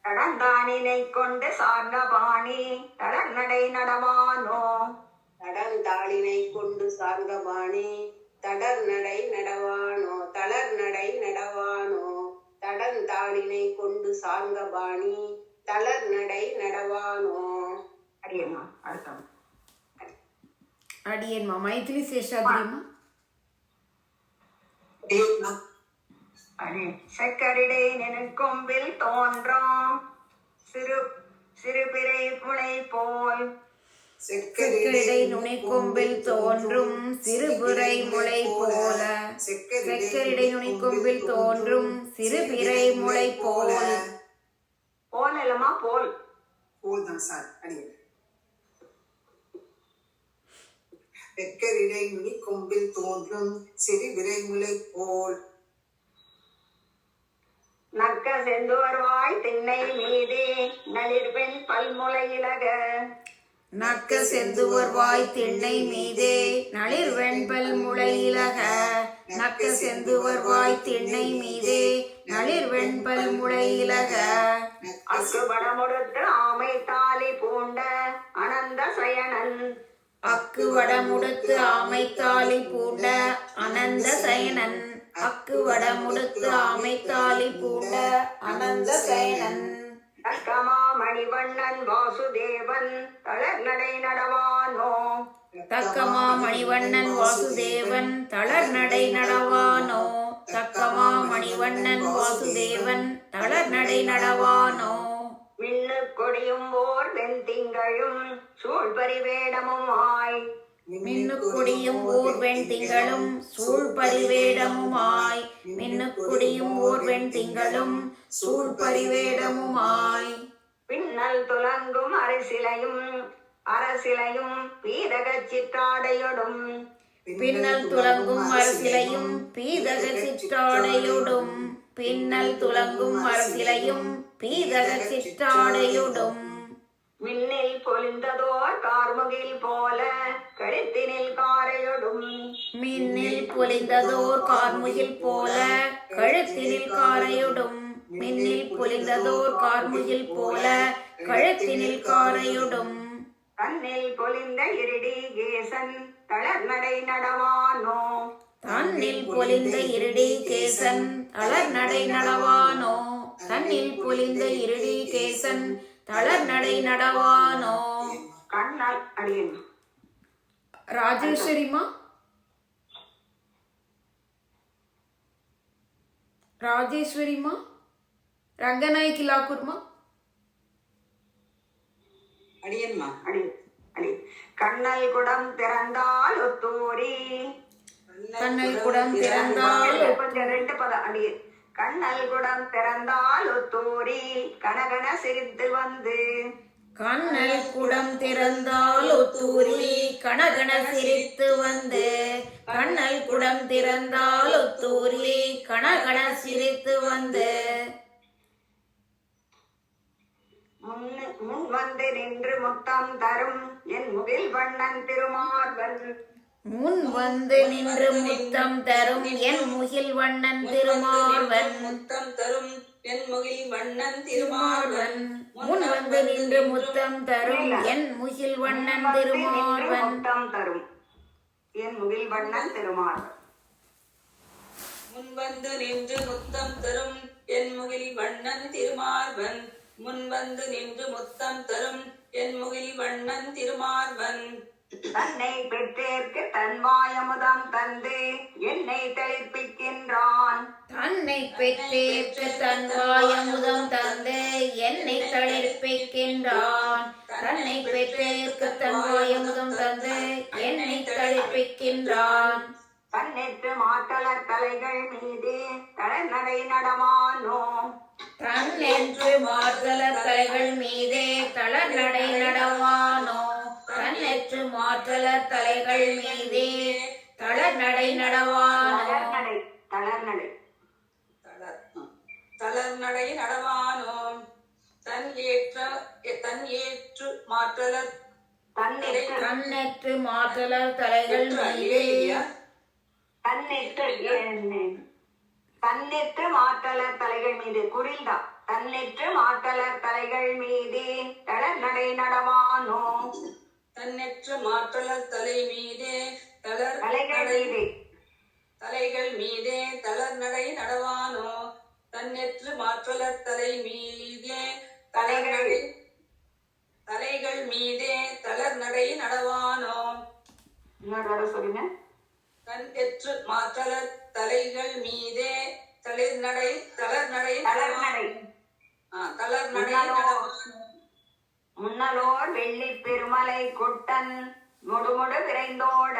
கடந்தானினை கொண்டு சார்ந்த பாணி தளர் நடை நடவானோ தடந்தாளினை கொண்டு சார்ந்தபாணி தடர் நடை நடவானோ தளர் நடை நடவானோ தடந்தாளினை கொண்டு சார்ந்தபாணி தளர் நடை நடவானோ அடியம்மா அர்த்தம் அடியேன்மா மைத்திலி சேஷாதிரிமா அடி செக்கரிடை நினைக்கொம்பில் தோன்றும் சிறு சிறுபிறை புனை போல் செக்கரிடை நுனிக்கொம்பில் தோன்றும் சிறுபிறை முளை போல. செக்கரிடை நுனிக்கொம்பில் தோன்றும் சிறுபிறை முளை போல. போல் இல்லமா போல் செக்கரிடை நுனிக்கொம்பில் தோன்றும் சிறு விரைமுலை போல். நக்க செந்துவர்வாய் திண்ணை மீதே நளிர்வெண் பல்முளை இலக. நக்க செந்துவர்வாய் திண்ணை மீதே நளிர் வெண்பல் முளை இலக. நக்க செந்துவர்வாய் திண்ணை மீதே நளிர் வெண்பல் முளை இலக. அக்கு வடமுடுத்து ஆமை தாலி பூண்ட அனந்த சயனன். அக்கு வடமுடுத்து ஆமைத்தாலி பூண்ட அனந்த சயனன். அக்கு வடமுடுத்து ஆமைத்தாலி பூண்ட அனந்த சயனன். தக்கமா மணிவண்ணன் வாசுதேவன் தளர் நடை நடவானோ. தக்கமா மணிவண்ணன் வாசுதேவன் தளர் நடை நடவானோ. தக்கமா மணிவண்ணன் வாசுதேவன் தளர் நடை நடவானோ. மின்னு கொடியும் ஓர் வெண்திங்களும் சூழ் பரிவேடமுமாய். மின்னு கொடியும் ஓர் வெண் திங்களும் சூழ் பரிவேடமுமாய். மின்னு கொடியும் ஓர் வெண் திங்களும் சூழ் பரிவேடமுமாய். பின்னல் துலங்கும் அரசிலையும் அரசிலையும் பீதக சிற்றாடையொடும். பின்னல் துலங்கும் அரசிலையும் பீதக சிற்றாடையொடும். பின்னல் துலங்கும் அரசிலையும் பீதக சிற்றாடையொடும். மின்னில் பொலிந்ததோர் கார்முகில் போல கழுத்தினில் காரையொடும். மின்னில் பொலிந்ததோர் கார்முகில் போல கழுத்தினில் காரையொடும். மின்னில் பொலிந்ததோர் கார்முகில் போல கழுத்தினில் காரையொடும். தன்னில் பொலிந்த இருடி கேசன் தளர் நடை நடவானோ. தன்னில் பொலிந்த இருடி கேசன் தளர் நடை நடவானோ. தன்னில் பொலிந்த இருடி கேசன் தளர் நடை நடவானோ. கண்ணல் அடியன் ராஜேஸ்வரிமா, ராஜேஸ்வரிமா, ரங்கநாயகி லாக்கூர்மா. அடியன்மா. அடி அடி கண்ணல் குடம் திறந்தால் ஒத்தூரி. கண்ணல் குடம் திறந்தால் கொஞ்சம் ரெண்டு பதம் அடி. கண்ணல் குடம் திறந்தால் ஒத்தூரி கனகன சிரித்து வந்து. கண்ணல் குடம் திறந்தால் ஒத்தூரி கனகன சிரித்து வந்து. கண்ணல் குடம் திறந்தால் ஒத்தூரி கனகன சிரித்து வந்து. முன் வந்து நின்று முத்தம் தரும் என் முகில் வண்ணன் திருமார்பன். முன் வந்து நின்று முத்தம் தரும் என் முகில் வண்ணன் திருமார்வன். முத்தம் தரும் என் முகில் வண்ணன் திருமார்வன். முன் வந்து நின்று முத்தம் தரும் என் முகில் வண்ணன் திருமார்வன். முத்தம் தரும் என் முகில் வண்ணன் திருமார்பன். முன் வந்து நின்று முத்தம் தரும் என் முகில் வண்ணன் திருமார்வன். முன் வந்து நின்று முத்தம் தரும் என் முகில் வண்ணன் திருமார்வன். தன்னை பெற்றேற்கு தன் வாயமுதம் தந்து என்னை தளிர்ப்பிக்கின்றான். தன்னை பெற்றேற்று தன் வாயமுதம் தந்து என்னை தளிர்ப்பிக்கின்றான். தன்னை பெற்றேற்கு தன் வாயமுதம் தந்து என்னை தளிர்ப்பிக்கின்றான். தன்னெற்று மாற்றலர் தலைகள் மீது தளர் நடை நடமானோ. தன்னென்று மாற்றலர் தலைகள் மீதே தளர் நடை நடவானோ. தன்னெற்று மாற்றலர் தலைகள் மீதே தளர் நடை நடவானோ. தளர்நடை தளர்நடை தளர் நடை நடவானோ. தன் ஏற்று மாற்றலர் தன்னெற்று தன்னெற்று மாற்றலர் தலைகள் மீதே தன்னெற்று தன்னெற்று மாற்றலர் தலைகள் மீது குரில்தா. தன்னெற்று மாற்றலர் தலைகள் மீது தளர் நடை நடவானோ. தன்னெற்று மாற்றலர் தலை மீதே தளர் தலைகள் நடை மீது தலைகள் மீதே தளர் நடை நடவானோ. தன்னெற்று மாற்றலர் தலை மீதே தளர் நடை தலைகள் மீதே தளர் நடை நடவானோ. இன்னொரு சொல்லுங்க. கண் எற்று மாற்றலர் தலைகள் மீதே தளர்நடை தளர்நடை முன்னலோர் வெள்ளி பெருமலை கொட்டன் முடுமுடு விரைந்தோட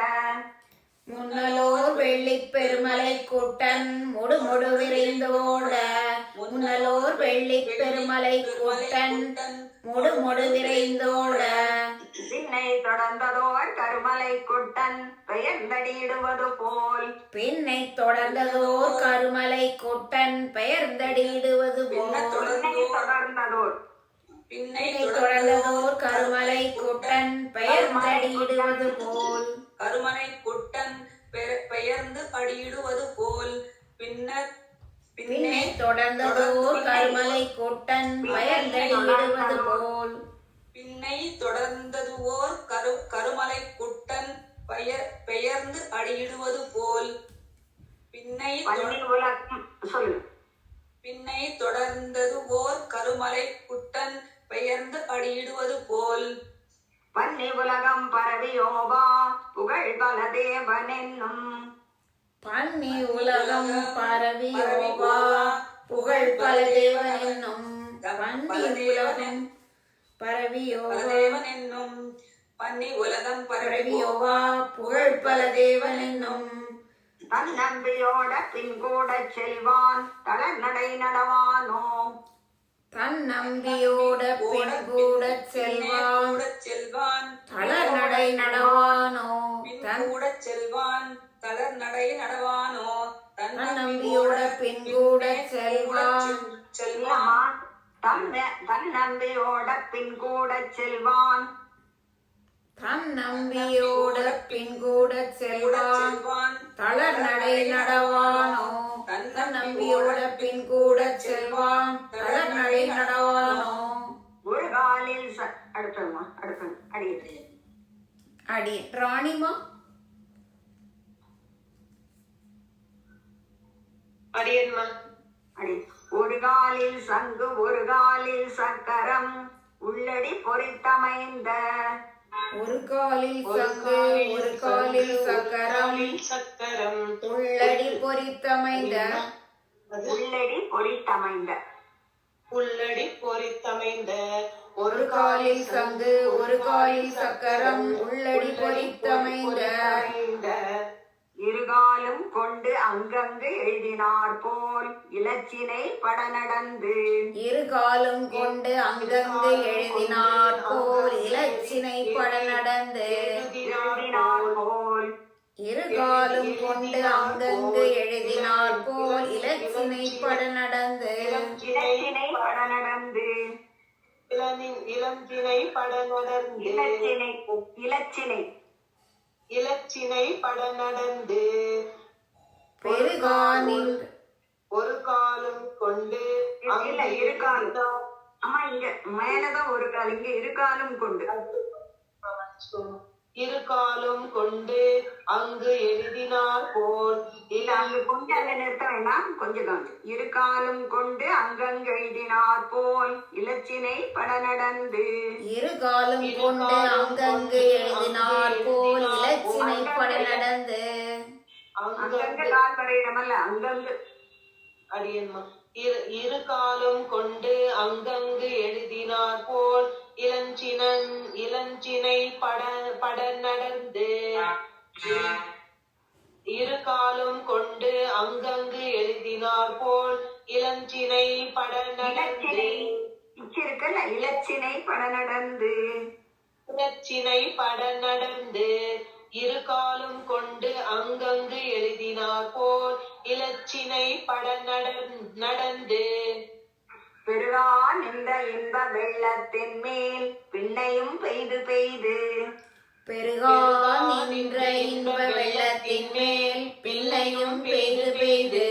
முன்னலோர் வெள்ளி பெருமலை கூட்டன் முடுமுடு விரைந்தோட முன்னலோர் வெள்ளி பெருமலை கூட்டன் முடுமுடு விரைந்தோட பின்னை தொடர்ந்ததோர் கருமலை கொட்டன் பெயர்ந்தடியிடுவது போல் பின்னை தொடர்ந்ததோர் கருமலை கூட்டன் பெயர்ந்தடியிடுவது போல் தொடர்ந்ததோர் பின்னை தொடர்ந்ததோர் கருமலை கூட்டன் பெயர்ந்தடியிடுவது போல் கருமனை குட்டன் பெயர்ந்து அடியிடுவது போல் பின்னர் பின்னை தொடர்ந்ததோர் கருமலை கூட்டன் பெயர்ந்தடியிடுவது போல் பின்னை தொடர்ந்தது ஓர் கருமலை குட்டன் பெயர்ந்து அடியிடுவது போல் பின்னை சொல்லு பின்னை தொடர்ந்தது ஓர் கருமலை குட்டன் பெயர்ந்து அடியிடுவது போல் பன்னி உலகம் பரவியோவா புகழ் பல தேவனென்னும் பன்னி உலகம் பரவியோவா புகழ் பல தேவனென்னும் பன்னி உலகம் பரவியோவா தேவனென்னும் பன்னி உலகம் பரவியோவா புகழ் பல தேவனென்னும் தன் நம்பியோட பின்கூட செல்வான் தளர்நடை நடவானோ தன் நம்பியோட பின் கூட செல்வான் தளர்நடை நடவானோ பின் கூட செல்வான் தளர்நடை நடவானோ தன் நம்பியோட பின் கூட செல்வான் தன் நம்பியோட பின்கூட செல்வான் தன் நம்பியோட பின் கூட செல்வான் தளர்நடை நடவானோ தன் நம்பியோட பின் கூட செல்வான் தளர்நடை நடவானோ ஒரு காலில் அடுத்தமா அடியே அடி ராணிமா அடியன்மா அடி ஒரு காலில் சங்கு ஒரு காலில் சக்கரம் உள்ளடி பொறித்தமைந்த ஒரு காலில் சங்கு ஒரு காலில் சக்கரம் உள்ளடி பொறித்தமைந்த உள்ளடி பொறித்தமைந்த ஒரு காலில் சங்கு ஒரு காலில் சக்கரம் உள்ளடி பொறித்தமைந்த இருகாலும் கொண்டு அங்கங்கு எழுதினார் போல் இலச்சினை பட நடந்து இருகாலும் கொண்டு அங்கங்கு எழுதினார் போல் இலச்சினை பட நடந்து இருகாலும் கொண்டு அங்கங்கு எழுதினார் போல் இலச்சினை பட நடந்து இளஞ்சினை பட நடந்து இலச்சினை பட நடந்து பெருகானின் ஒரு காலம் கொண்டு அம்மா இங்க மேலதான் ஒரு கால் இங்க இருகாலும் கொண்டு இருகாலும் கொண்டு அங்கு எழுதினார் போல் இல்ல அங்க கொண்டு அங்க நிறுத்த வேண்டாம் கொஞ்சம் தான் இருகாலும் கொண்டு அங்கங்கு எழுதினார் போல் இலச்சினை பட நடந்து இருகாலும் கொண்டு அங்கங்கு எழுதினார் போல் இலச்சினை பட நடந்து அங்கங்க கால் வரையிடமல்ல அங்கங்கு அடியன்மா இருகாலும் கொண்டு அங்கங்கு எழுதினார் போல் இளஞ்சினை பட நடந்து இருகாலும் கொண்டு அங்கங்கு எழுதினார் போல் இளஞ்சினை பட நடந்து இலச்சினை பட நடந்து இலச்சினை பட நடந்து இருகாலும் கொண்டு அங்கங்கு எழுதினார் போல் இலச்சினை பட நடந்து பெருகான் இந்த இன்ப வெள்ளத்தின் மேல் பின்னையும் பெய்து பெருகான் நின்ற இன்ப வெள்ளத்தின் மேல் பிள்ளையும் பெய்து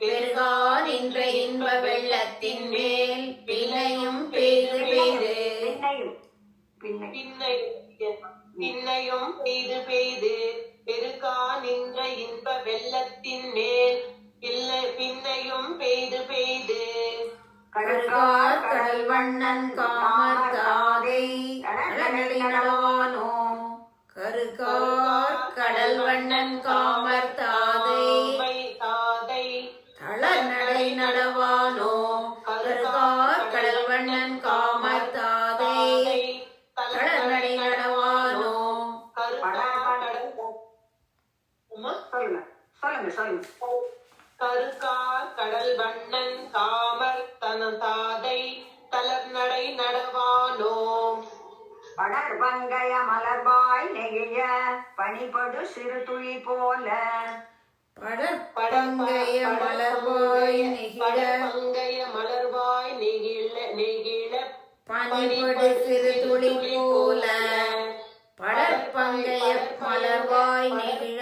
பெருகான் நின்ற இன்ப வெள்ளத்தின் மேல் பிள்ளையும் பெய்து பின்னையும் பெய்து பெருகா நின்ற இன்ப வெள்ளத்தின் மேல் பின்னையும் பெய்து கருகார் கடல் வண்ணன் காமர் தாதை கடலடி நடவானோ கருகார் கடல் வண்ணன் காமர் சொல்லுங்க. கருக்கார் கடல் வண்ணன் காமர் தனதாதை தளர்நடை நடவானோ. படர்வங்கய மலர்வாய் நெகிழ பனிபடு சிறு துளி போல. படற்பங்கய மலர்வாய் நெகிழ பங்கய மலர்வாய் நெகிழ பனிபடு சிறு துளி போல. படற்பங்கய மலர்வாய் நெகிழ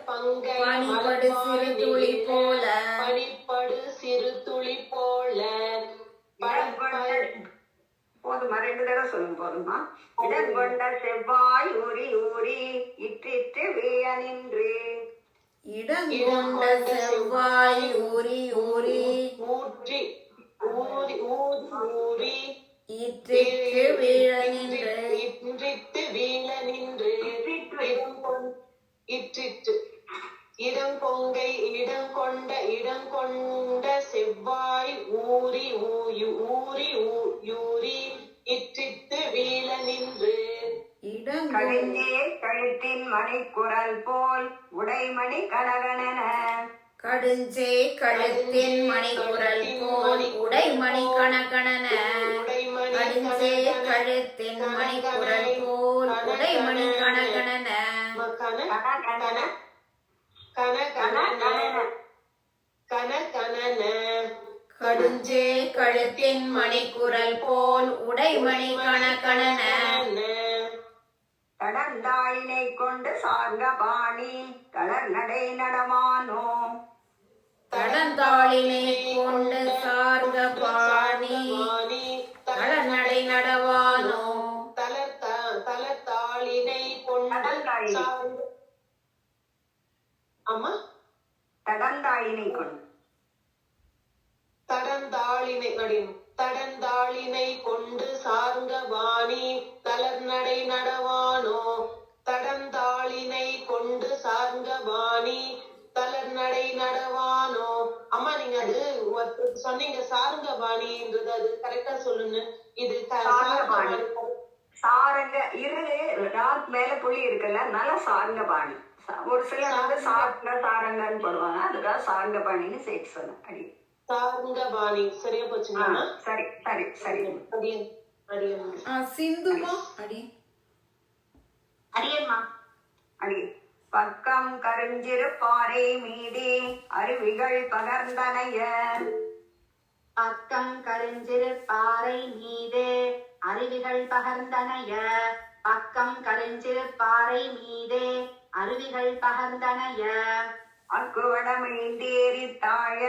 பனிபடு சிறு துளி போல. பனிப்படு சிறு துளி போல. போதுமா? 2 தடவை சொல்லுங்க. போதுமா? இடம் கொண்ட செவ்வாய் ஊறி ஊறி இற்றிற்று வீழ நின்று. இடங்கொண்ட செவ்வாய் ஊறி ஊறி ஊற்றி ஊறி ஊறி இற்றிற்று வீழ நின்று. இன்றிட்டு வீழ நின்று. இற்றிட்டு இடங்கொண்ட செவ்வாய் ஊறி ஊறி இற்றிட்டு வீழ நின்று. கழிஞ்சே கழுத்தின் மணிக்குரல் போல் உடைமணி கனகனென. கடுஞ்சே கழுத்தின் மணிக்குரல் போல் உடைமணி கணக்கணன. கடுஞ்சே கழுத்தின் மணிக்குரல் போல் உடைமணி கணக்கணன. கடுஞ்சே கழுத்தின் மணிக்குரல் போல் உடைமணி கணக்கணன. தடந்தாயினை கொண்டு சார்ந்த பாணி தளர் நடை நடமானோ. தடந்தாளினை கொண்டு சார்ந்த பாணி தளர் நடை நடவானோ. தளர்த்தாளினை கொண்டு ஆமா தடந்தாயினை கொண்டு தடந்தாளினை கொண்டு சார்ந்த வாணி தளர்நடை நடவானோ. தடந்தாளினை கொண்டு சார்ந்த வாணி தளர்நடை நடவானோ. அம்மா நீங்க அது சொன்னீங்க சாருங்க பாணின்றது, அது கரெக்டா சொல்லுங்க. இது சாரங்க இரு ராக் மேல புள்ளி இருக்குல்ல, நல்ல சாரங்க பாணி. ஒரு சிலர் வந்து சாரங்கன்னு போடுவாங்க, அதுக்காக சாரங்க பாணின்னு சேர்த்து சொன்னேன். அடி சாருங்க பாணி சரியா போச்சுங்களா? சரி சரி சரி. சிந்துமா அடி அடியம்மா அடி. பக்கம் கருஞ்சிறு பாறை மீதே அருவிகள் பகர்ந்தனைய. பக்கம் கருஞ்சிறு பாறை மீது அருவிகள் பகர்ந்தனைய. பக்கம் கருஞ்சிறு பாறை மீது அருவிகள் பகர்ந்தனைய. அக்குவடமிழ்ந்தேறி தாழ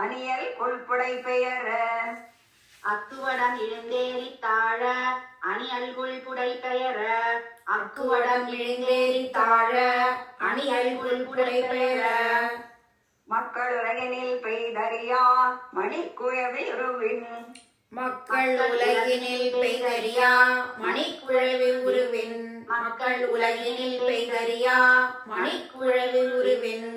அணியல் கொள்புடை பெயர. அக்குவடம் எழுந்தேறி தாழ அணியல்குள் புடை பெயர. அக்குவடம் எழுந்தேறி தாழ அணியல்குள் புடை பெயர. மக்கள் உலகினில் பெய்தறியா மணிக்குழவி உருவின். மக்கள் உலகினில் பெய்தறியா மணிக்குழவி உருவின். மக்கள் உலகினில் பெய்தறியா மணிக்குழவி உருவின்.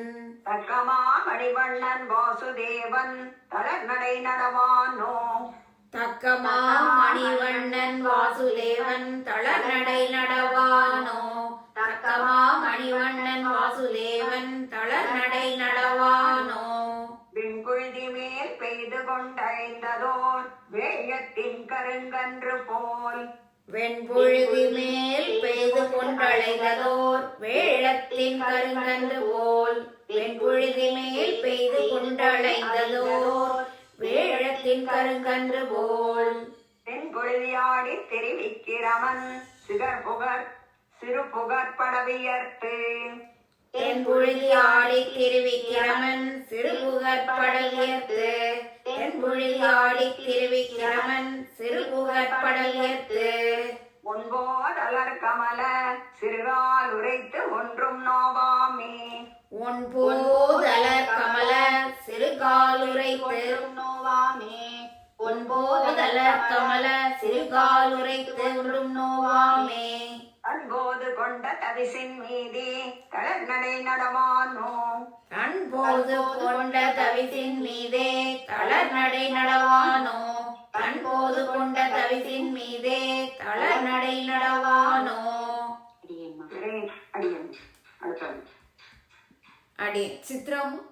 தக்கமா மணிவண்ணன் வாசுதேவன் தளர்நடை நடவானோ. தக்கமா மணிவண்ணன் வாசுதேவன் தளர்நடை நடவானோ. தக்கமா மணிவண்ணன் வாசுதேவன் தளர்நடை நடவானோ. விண்புழுதி மேல் பெய்து கொண்டடைந்ததோர் வேயத்தின் கருங்கன்று போல். வெண்புழுதி மேல் பெய்து கொண்டழைந்ததோர் வேழத்தின் கருங்கன்று போல். வெண்புழுதி மேல் பெய்து கொண்டழைந்ததோர் வேழத்தின் கருங்கன்று போல். தென்பொழுதியாடி தெரிவிக்கிறவன் சிறு புகர் படவியர்த்து. தென்புழுதி ஆடி திருவிக்கிரமன் சிறுபுகற் படவியர்த்து. தென்புழுதி ஆடி திருவிக்கிரமன் சிறுபுகற் படவியர்த்து. முன்போதலர் கமல சிறுகால் உரைத்து ஒன்றும் நோவாமே. ஒன்போதலர் கமல சிறுகாலுரைத்து நோவாமே. ஒன்போதலர் கமல சிறுகாலுரைத்து ஒன்றும் நோவாமே. அன்போது கொண்ட தவிசின் மீதே தளர்நடை நடவானோ. அன்போது கொண்ட தவிசின் மீதே தளர்நடை நடவானோ. அன்போது கொண்ட தவிசின் மீதே தளர்நடை நடவானோ. அடியன் அடுத்தது அடி சித்ராமா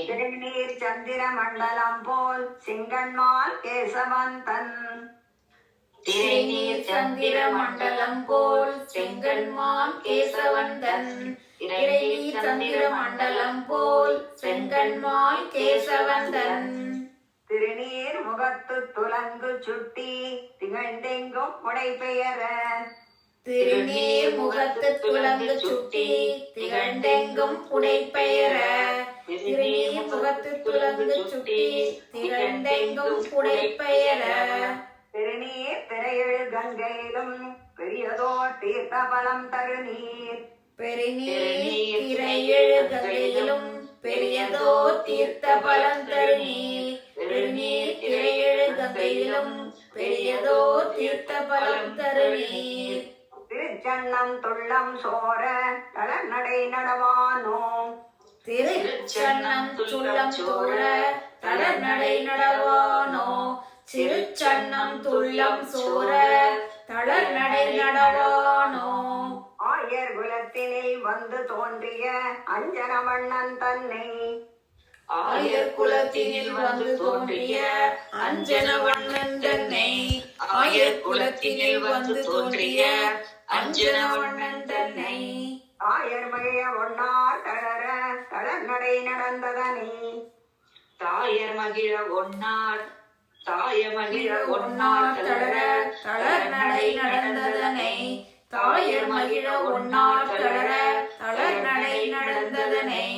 திருநீர் சந்திர மண்டலம் போல் செங்கண்மால் கேசவன் தன் திருநீர் சந்திர மண்டலம் போல் செங்கண்மால் கேசவன் தன் திருநீர் சந்திர மண்டலம் போல் செங்கண்மால் கேசவன் தன் திருநீர் முகத்து துலங்கு சுட்டி திகழ்ந்தெங்கும் உடை பெயர திருநீர் முகத்து துலங்கு சுட்டி திகழ்ந்தெங்கும் புடை பெயர திருநீர் முகத்து துலங்கு சுட்டி திகழ்ந்தெங்கும் புடை பெயர திருநீர் திரையெழு கங்கையிலும் பெரியதோ தீர்த்த பலம் தருநீர் பெருநீர் திரையெழு கங்கையிலும் பெரியதோ தீர்த்த பலம் தருநீர் பெருநீர் திரையெழு கங்கையிலும் பெரியதோ தீர்த்த பலம் தருநீர் திருச்சன்னம் துள்ளம் சோர நடை நடவானோ திருச்சன்னம் துள்ளம் சோர தளர்நடை நடவானோ திருச்சன்னம் துள்ளம் சோர தளர்நடை நடவானோ ஆயர் குலத்தினில் வந்து தோன்றிய அஞ்சனவண்ணன் தன்னை ஆயர் குலத்தினில் வந்து தோன்றிய அஞ்சனவண்ணன் தன்னை ஆயர் குலத்தினில் வந்து தோன்றிய அஞ்சனவண்ணன் தன்னை ஆயர் மகிழ ஒன்னார் தளர்நடை நடந்ததனே தாயர் மகிழ ஒன்னார் தளர்நடை நடந்ததனை தாயர் மகிழ ஒன்னார் தளர்நடை நடந்ததனை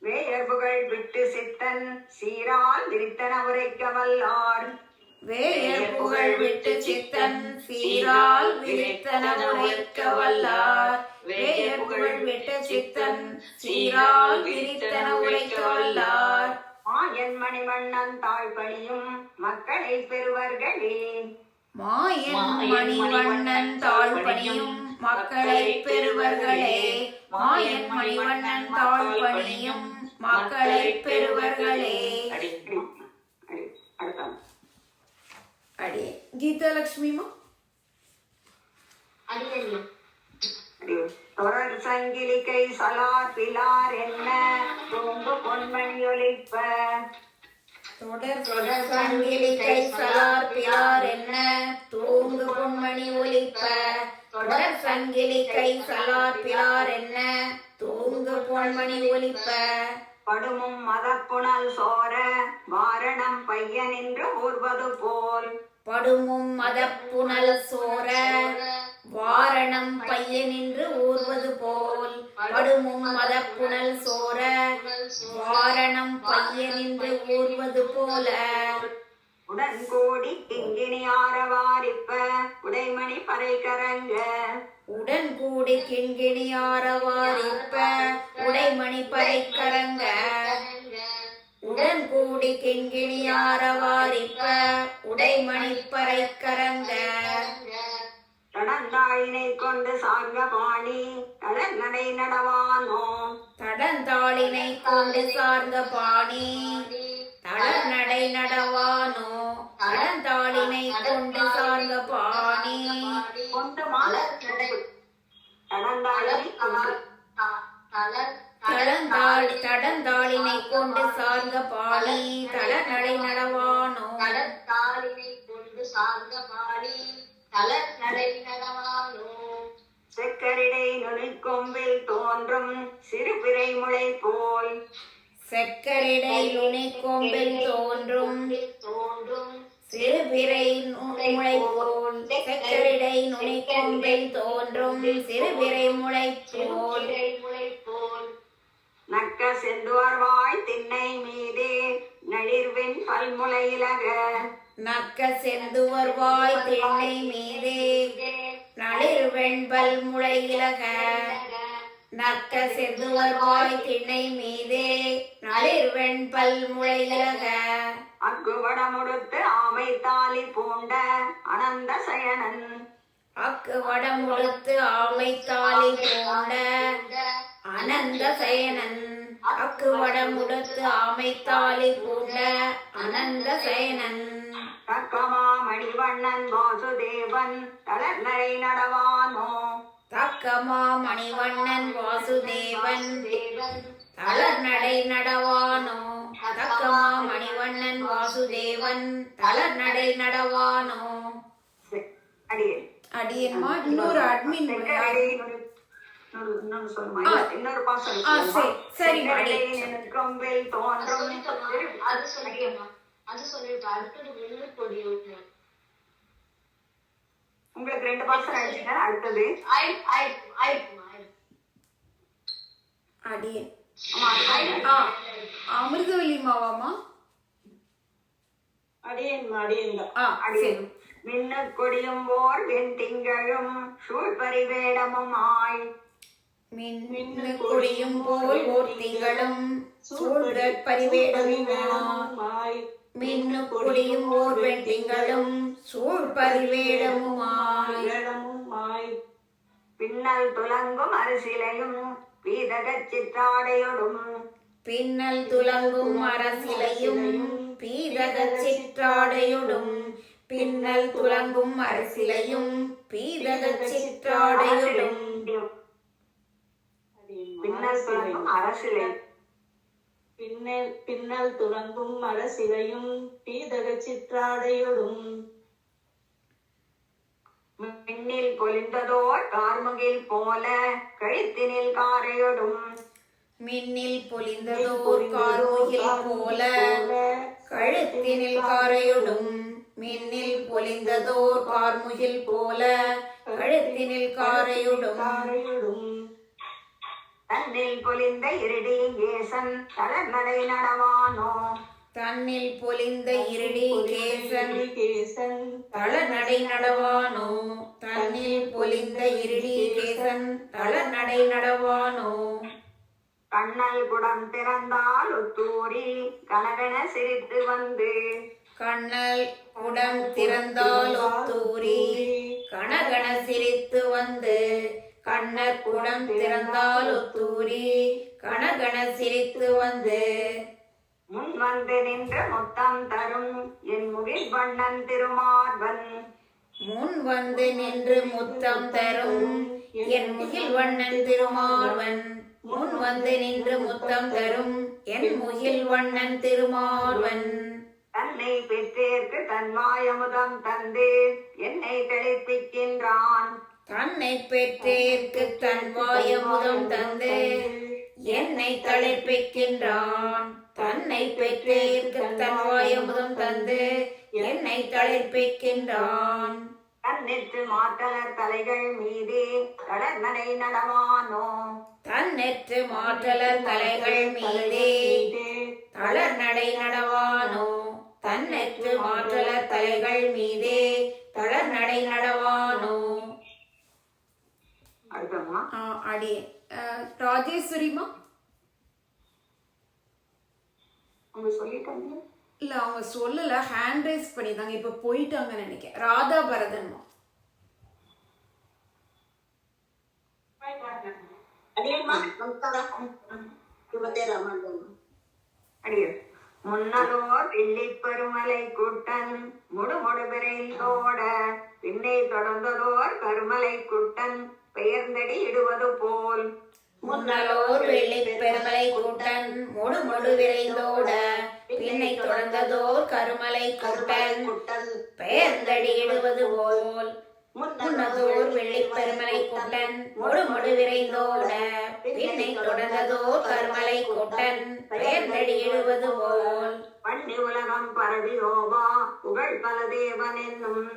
வேயர் புகழ் விட்டு சித்தன் சீரால் விரித்தன உரைக்க வல்லார் வேயர் புகழ் விட்டு சித்தன் சீரால் விரித்தன உரைக்க வல்லார் வேயர் புகழ் விட்டு சித்தன் சீரால் விரித்தன உரைக்க வல்லார் மாயன் மணிவண்ணன் தாழ்பணியும் மக்களை பெறுவர்களே மாயன் மணிவண்ணன் தாழ்பணியும் மக்களை பெறுவர்களே மாயன் மணிவண்ணன் தாழ்பணியும் மக்களை பெறுவர்களே அடுத்தம் அடியே கீதாலட்சுமிமா தொடர் சங்கிலிக்கை சலார் பிலார் என்ன தூங்கு பொன்மணி ஒலிப்ப தொடர் சங்கிலிக்கை சலார் பிலார் என்ன தூங்கு பொன்மணி ஒலிப்ப தொடர் சங்கிலிக்கை சலார் பிலார் என்ன தூங்கு பொன்மணி ஒலிப்ப படுமும் மதப்புணல் சோர வாரணம் பையன் என்று ஊர்வது போல் படுமும் மதப்புணல் சோர வாரணம் பையனின்று ஊர்வது போல் படுமும் மதப்புணல் சோர வாரணம் பையனின்று ஊர்வது போல உடன்கூடி கிங்கிணி ஆரவாரிப்ப உடைமணி பறை கரங்க உடன் கூடி கிண்கிணி ஆரவாரிப்ப உடைமணி பறை கரங்க உடன் கூடி கிண்கிணி ஆரவாரிப்ப உடைமணி பறை கரங்க தடந்தாளினை கொண்டு சார்ந்த பாணி தளர்நடை நடவானோ தடந்தாளினை கொண்டு சார்ந்த பாணி தளர்நடை நடவானோ தடந்தாளினை கொண்டு சார்ந்த பாணி கொண்டு மலர் தடந்தாளினை கொண்டு சார்ந்த பாணி தளர்நடை நடவானோ செக்கரிடை நுனிக்கொம்பில் தோன்றும் சிறுபிறை முளை போல் செக்கரிடை நுனிக்கொம்பில் தோன்றும் சிறுபிறை முளை போல் செக்கரிடை நுனிக்கொம்பில் தோன்றும் சிறுபிறை முளை போல் நக்க செந்துவர்வாய் திண்ணை மீதே நளிர்வெண் பல்முளையிலக நக்க செந்துவர்வாய் திண்ணை மீதே நளிர் வெண்பல் முளையிலக நக்க செந்துவர்வாய் திண்ணை மீதே நளிர் வெண்பல் முளையிலக அக்குவடமுடுத்து ஆமை தாலி பூண்ட அனந்த சயனன் அக்கு வடமுடுத்து ஆமை தாலி பூண்ட அனந்த சயனன் அக்கு வடமுடுத்து ஆமை தாலி பூண்ட அனந்த சயனன் தக்கமா மணிவண்ணன் வாசுதேவன் தளர்நடை நடவானோ தக்கமா மணிவண்ணன் வாசுதேவன் தளர் நடை நடவானோ. தக்கமா மணிவண்ணன் வாசுதேவன் தளர் நடை நடவானோ. அடியே அடியேன்மா இன்னொரு அட்மின் இன்னொன்னு சொல்லுமா? இன்னொரு பாசம் சரி கொம்பில் தோன்றும் அது சொல்லிடுமா, அது சொல்லிட்டு அடுத்தது வெள்ளை கொடி. உங்களுக்கு 2 பாசம் அடிச்சுட்டா அடுத்தது அடியே அமிர்தவல்லி மாவாமா? மின்ன கொடியும் போர் வெண் திங்களும் சூழ் பரிவேடமுமாய். மின்னு கொடியும் போல் ஓர் திங்களும் சூழல் பரிவேடமுமாய். மின்னு கொடியும் ஓர் வெண் திங்களும் சூழ் பரிவேடமுமாய். பின்னல் துலங்கும் அரசிலையும் பீதகச் சிற்றாடையொடும். பின்னல் துலங்கும் அரசிலையும் பீதகச் சிற்றாடையொடும். பின்னல் துலங்கும் அரசிலையும் பீதகச் சிற்றாடையொடும். பின்னல் துலங்கும் அரசிலை பின்னல் துலங்கும் அரசிலையும் பீதக சிற்றாடையொடும். மின்னில் பொலிந்ததோர் கார்முகில் போல கழுத்தினில் காரையொடும். மின்னில் பொலிந்ததோர் கார்முகில் போல கழுத்தினில் காரையொடும். மின்னில் பொலிந்ததோர் கார்முகில் போல கழுத்தினில் காரையொடும். தன்னில் பொலிந்த இருடீங்கேசன் தளர்நடை நடவானோ. தன்னில் பொலிந்த இருடீகேசன் தளர்நடை நடவானோ. தன்னில் பொலிந்த இருடீகேசன் தளர்நடை நடவானோ. கண்ணல் குடம் திறந்தால் ஒத்தூரி கனகன சிரித்து வந்து. கண்ணல் குடம் திறந்தால் ஒத்தூரி கனகன சிரித்து வந்து. கண்ணற் குடம் திறந்தால் ஒத்தூரி கனகன சிரித்து வந்து. முன் வந்து நின்று முத்தம் தரும் என் முகில் வண்ணன் திருமார்பன். முன் வந்து நின்று முத்தம் தரும் என் முகில் வண்ணன் திருமார்வன். முன் வந்து நின்று முத்தம் தரும் என் முகில் வண்ணன் திருமார்வன். தன்னை பெற்றேற்கு தன்மாயமுதம் தந்து என்னை கழிப்பிக்கின்றான். தன்னை பெற்றேற்கு தன் வாயமுதம் தந்து என்னை தளிர்ப்பிக்கின்றான். தன்னை பெற்றேற்கு தன் வாயமுதம் தந்து என்னை தளிர்ப்பிக்கின்றான். தன்னிற்று மாற்றலர் தலைகள் மீது தளர்நடை நடவானோ. தன்னெற்று மாற்றலர் தலைகள் மீதே தளர்நடை நடவானோ. தன்னெற்று மாற்றலர் தலைகள் மீதே தளர்நடை நடவானோ. அடுத்தமா அடியே ராஜேஸ்வரிமா? அவங்க சொல்லிட்டாங்க இல்ல அவங்க சொல்லல, ஹேண்ட் ரைஸ் பண்ணிட்டாங்க, இப்ப போயிட்டாங்கன்னு நினைக்கிறேன். ராதா பரதன்மா. அடியே முன்னதோர் வெள்ளி பெருமலை கூட்டன் முடுமுடு விரையில் தோட. பின்னை தொடர்ந்ததோர் கருமலை கூட்டன் பெயர்ந்தடி இடுவது போல். முன்னலோர் வெள்ளி பெருமலை கூட்டன் முடு முடு விரைந்தோட. பின்னை தொடர்ந்ததோர் கருமலை கூட்டன் பெயர்ந்தடி இடுவது போல். முன்னதோர் வெள்ளி பெருமலை கூட்டன் முடு முடு விரைந்தோட. பின்னை தொடர்ந்ததோர் கருமலை கூட்டன் பெயர்ந்தடி இடுவது போல். பண்ணி உலகம் பரவியோவா புகழ் பல தேவன் என்னும்.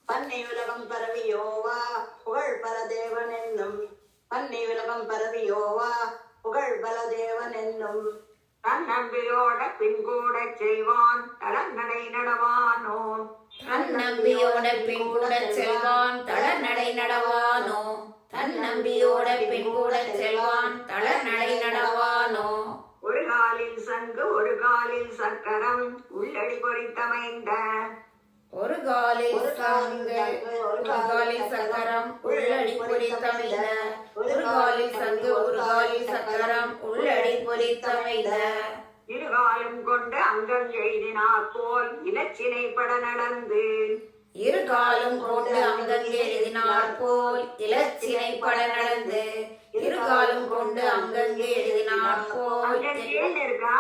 பண்ணை உலகம் பரவியோவா புகழ் பல தேவன் என்னும். பண்ணை உலகம் பரவியோவா புகழ் பல தேவன் என்னும். தன் நம்பியோட பின்கூட செய்வான் தளர்நடை நடவானோ. தன் நம்பியோட பின் கூட செல்வான் தளர்நடை நடவானோ. தன் நம்பியோட பின் கூட செல்வான் தளர்நடை நடவானோ. ஒரு காலில் சங்கு ஒரு காலில் சக்கரம் உள்ளடி பொறித்தமைந்த. ஒரு காலில் சங்கு ஒரு காலில் சக்கரம் உள்ளடி பொறித்தமைந்த. ஒரு காலில் சங்கு ஒரு காலில் சக்கரம் உள்ளடி பொறித்தமைந்த. இருகாலும் கொண்டு அங்கம் எழுதினார் போல் இலச்சினை பட நடந்து. இரு காலும் கொண்டு அங்கங்கே எழுதினார் போல் இலச்சினை பட நடந்து இரு காலும் கொண்டு அங்கங்கே எழுதினார் போல் அங்கங்கேன்னு இருக்கா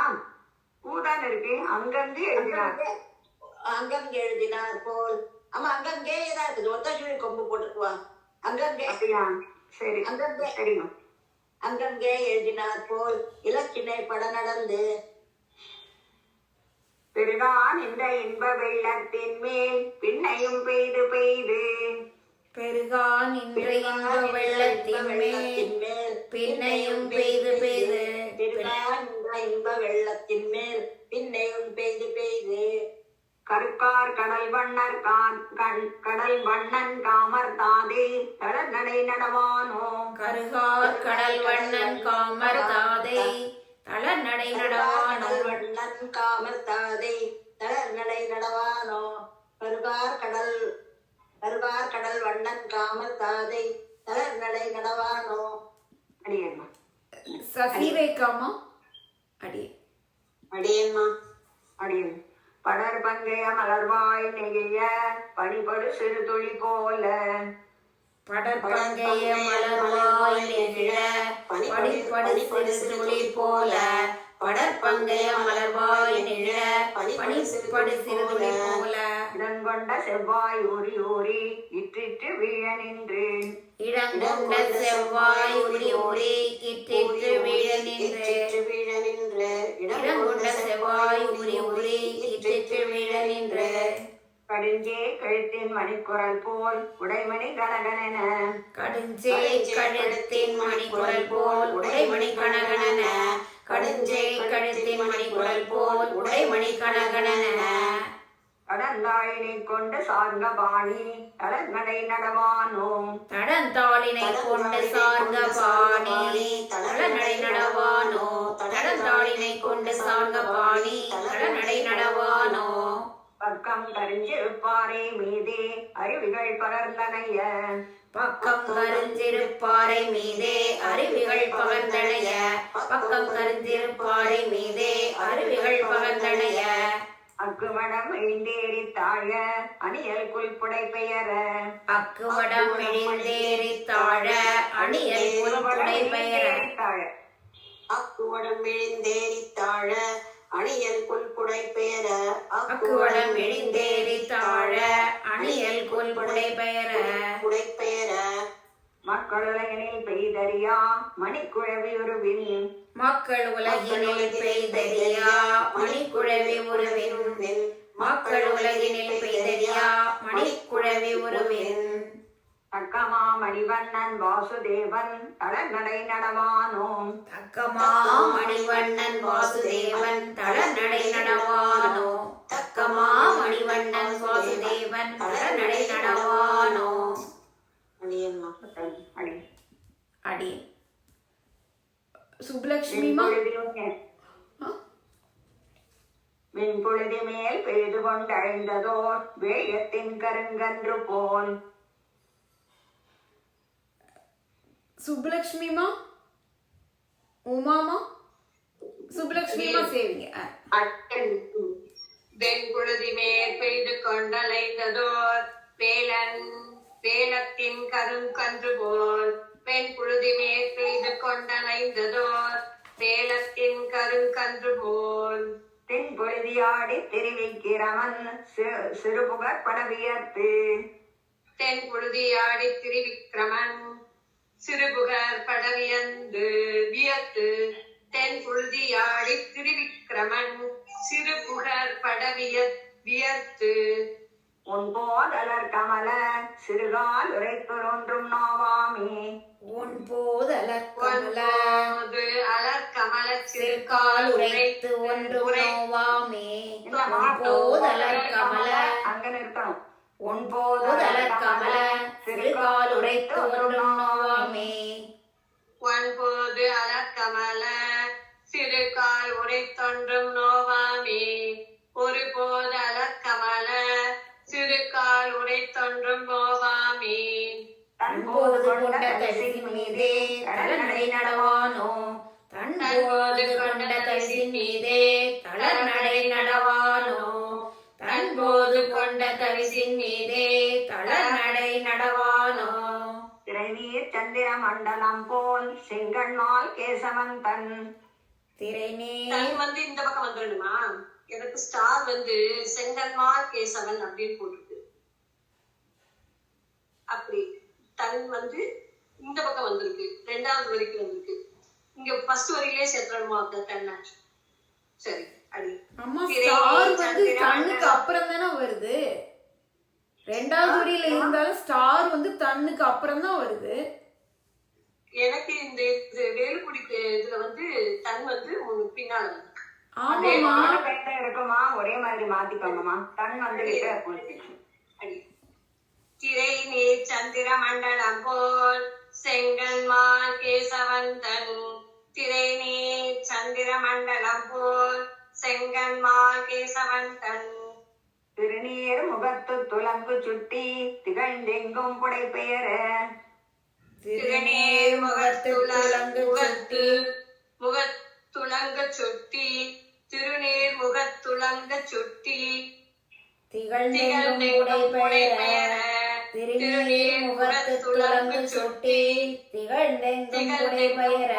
பூதான் இருக்கு அங்கங்கே எழுதினார் அங்கங்கே எழுதினார் போல். ஆமா அங்கங்கே தான் இருக்குது. ஒத்தசுழி கொம்பு போட்டுக்குவா. அங்கங்கே அப்படியா சரி அங்கங்கே சரிம்மா அங்கங்கே எழுதினார் போல் இலச்சினை பட நடந்து பெருகான் இந்த இன்ப வெள்ளத்தின் மேல் பின்னையும் பெய்து பெய்து பெருகான் இன்ற இன்ப வெள்ளத்தின் மேல் பின்னையும் பெய்து பெய்து பெருகான் இன்ப வெள்ளத்தின் மேல் பின்னையும் பெய்து பெய்து கருக்கார் கடல் வண்ணர் கடல் வண்ணன் காமர் தாதே தளநடை நடவானோ கருகார் கடல் வண்ணன் காமர் தாதை தளநடை நடவானோ வண்ணன் காமர் தாதை தளநடை நடவானோ கருகார் கடல் வண்ணன் காமர் தாதை தளநடை நடவானோ. அடியேம்மா சசிரேகாமா அடி அடியேம்மா அடியேன் படர் பங்கைய மலர்வாய் நெகிழ பனிபடு சிறு துளி போல படற்பங்கைய மலர்வாய் நெகிழ படிப்படு சிறு துளி போல படற்பங்கைய மலர்வாய் நெகிழ பனிப்படு சிறு துளி போல இடங்கொண்ட செவ்வாய் ஊறி ஊறி இற்றிற்று வீழ நின்று இடங்கொண்ட செவ்வாய் உரி உரி இற்றிற்று வீழ நின்று வீழ நின்று இடங்கொண்ட செவ்வாய் உரி உரி இற்றிற்று வீழ நின்று கடிஞ்சே கழுத்தின் மணிக்குரல் போல் உடைமணி கனகனென கடுஞ்சே கழுத்தின் மணிக்குரல் போல் உடைமணி கனகனன கடுஞ்சே கழுத்தின் மணிக்குரல் போல் உடைமணி கனகனன கடந்தாயினை கொண்டு சார்ந்த பாணி தளநடை நடவானோ தடந்தாளினை கொண்டு சார்ந்த பாணி தளநடை நடவானோ தடந்தாளினை கொண்டு சார்ந்த பாணி தளநடை நடவானோ பக்கம் கரிஞ்சிருப்பாரே மீதே அருவிகள் பகர்ந்தனைய பக்கம் கருஞ்சிருப்பாறை மீதே அருவிகள் பகர்ந்தனைய பக்கம் கருஞ்சிருப்பாறை மீதே அருவிகள் பகர்ந்தனைய அக்குமடம் எழுந்தேறி தாழ அணியல் குல்புடை பெயர அக்குவடம் எழுந்தேறி தாழ அணியல் புல்புடை பெயர தாழ அக்குவடம் விழுந்தேறி தாழ அணியல் புல்புடை பெயர அக்குவடம் எழுந்தேறி தாழ அணியல் புல்புடை பெயர புடை பெயர மக்களுலகினில் பெய்தறியா மணிக்குழவி உருவின் மக்கள் உலகினில் பெய்தறியா மணிக்குழவி உருவின் மக்கள் உலகினில் பெய்தறியா மணிக்குழவி உருவின் தக்கமா மணிவண்ணன் வாசுதேவன் தளநடை நடவானோ தக்கமா மணிவண்ணன் வாசுதேவன் தளநடை நடவானோ தக்கமா மணிவண்ணன் வாசுதேவன் தளநடை நடவானோ அடியேம்மா அடி அடி சுப்புலட்சுமிமா வெண்பொழுதி மேல் பெய்து கொண்டழிந்ததோர் வேயத்தின் கருங்கன்று போல் சுப்புலட்சுமிமா உமாமா சுப்புலட்சுமிமா சேவிங்க வெண்புழுதி மேற் பெய்து கொண்டலைந்ததோர் வேலத்தின் கருங்கன்று போல் வெண்புழுதி மேற் பெய்து கொண்டலைந்ததோர் வேலத்தின் கருங்கன்று போல் தென் பொழுதியாடி திருவிக்கிரமன் சிறுபுகர் படவியர்த்து தென் புழுதியாடி திரிவிக்ரமன் சிறுபுகர் படவியந்து வியத்து தென் புழுதியாடி திரிவிக்ரமன் சிறுபுகர் வியர்த்து உன்போதலர் கமல சிறுகால் உரைத்தொன்றும் நாவாமே உன் போதலர் கமல ஒன்போது அலர் கமல சிறுகால் உரைத்து ஒன்று நோவாமே போதலர் கமல அங்க நிறுத்தணும் போதலர் கமல சிறுகால் உரைத்து ஒன்று நோவாமே ஒன்போது அலர் கமல சிறுகால் உரைத்தொன்றும் நோவாமே ஒரு போது அலர் கமல சிறுகால் உரைத்தொன்றும் நோவாமே தன்போது கொண்ட தரிசின் மீதே தளநடை நடவானோ தன்போது கொண்ட தரிசின் மீதே தளநடை நடவானோ தன்போது கொண்ட தரிசின் மீதே மண்டலம் போல் செங்கண்மால் கேசவன் தன் திரைநீர் தன் வந்து இந்த பக்கம் வந்துடணுமா? எனக்கு ஸ்டார் வந்து செங்கன்மால் கேசவன் அப்படின்னு போட்டுருக்கு. அப்படி தன் வந்து இந்த பக்கம் வந்திருக்கு, 2வது வரைக்கும் வந்திருக்கு. இங்க ஃபர்ஸ்ட் வரையிலே சேர்த்துடணுமா தன்னை? சரி அடி. அம்மா ஸ்டார் வந்து தன்னுக்கு அப்புறம் தானே வருது. 2வது வரியில இருந்தாலும் ஸ்டார் வந்து தன்னுக்கு அப்புறம் தான் வருது. எனக்கு இந்த வேலுக்குடி இதுல வந்து தன் வந்து பின்னால வந்து. ஆமாமா இருக்குமா, ஒரே மாதிரி மாத்திக்கோங்கம்மா. தன் வந்து அடி. திரை நீர் சந்திர மண்டலம் போல் செங்கன்மால் கேசவன் தன். திரை நீர் சந்திர மண்டலம் போல் செங்கன்மால் கேசவன் தன். திருநீர் முகத்து துலங்கு சுட்டி திகழ்ந்தெங்கும் புடை பெயர. திருநீர் முகத்துலங்கு சுட்டி முகத்துலங்க சுட்டி. திருநீர் முகத்துலங்க சுட்டி திகழ்ந்தெங்கும் புடை பெயர. திருநீர் முகத்துலங்கு சுட்டி திகழ்ந்தெங்கும் புடை பெயர.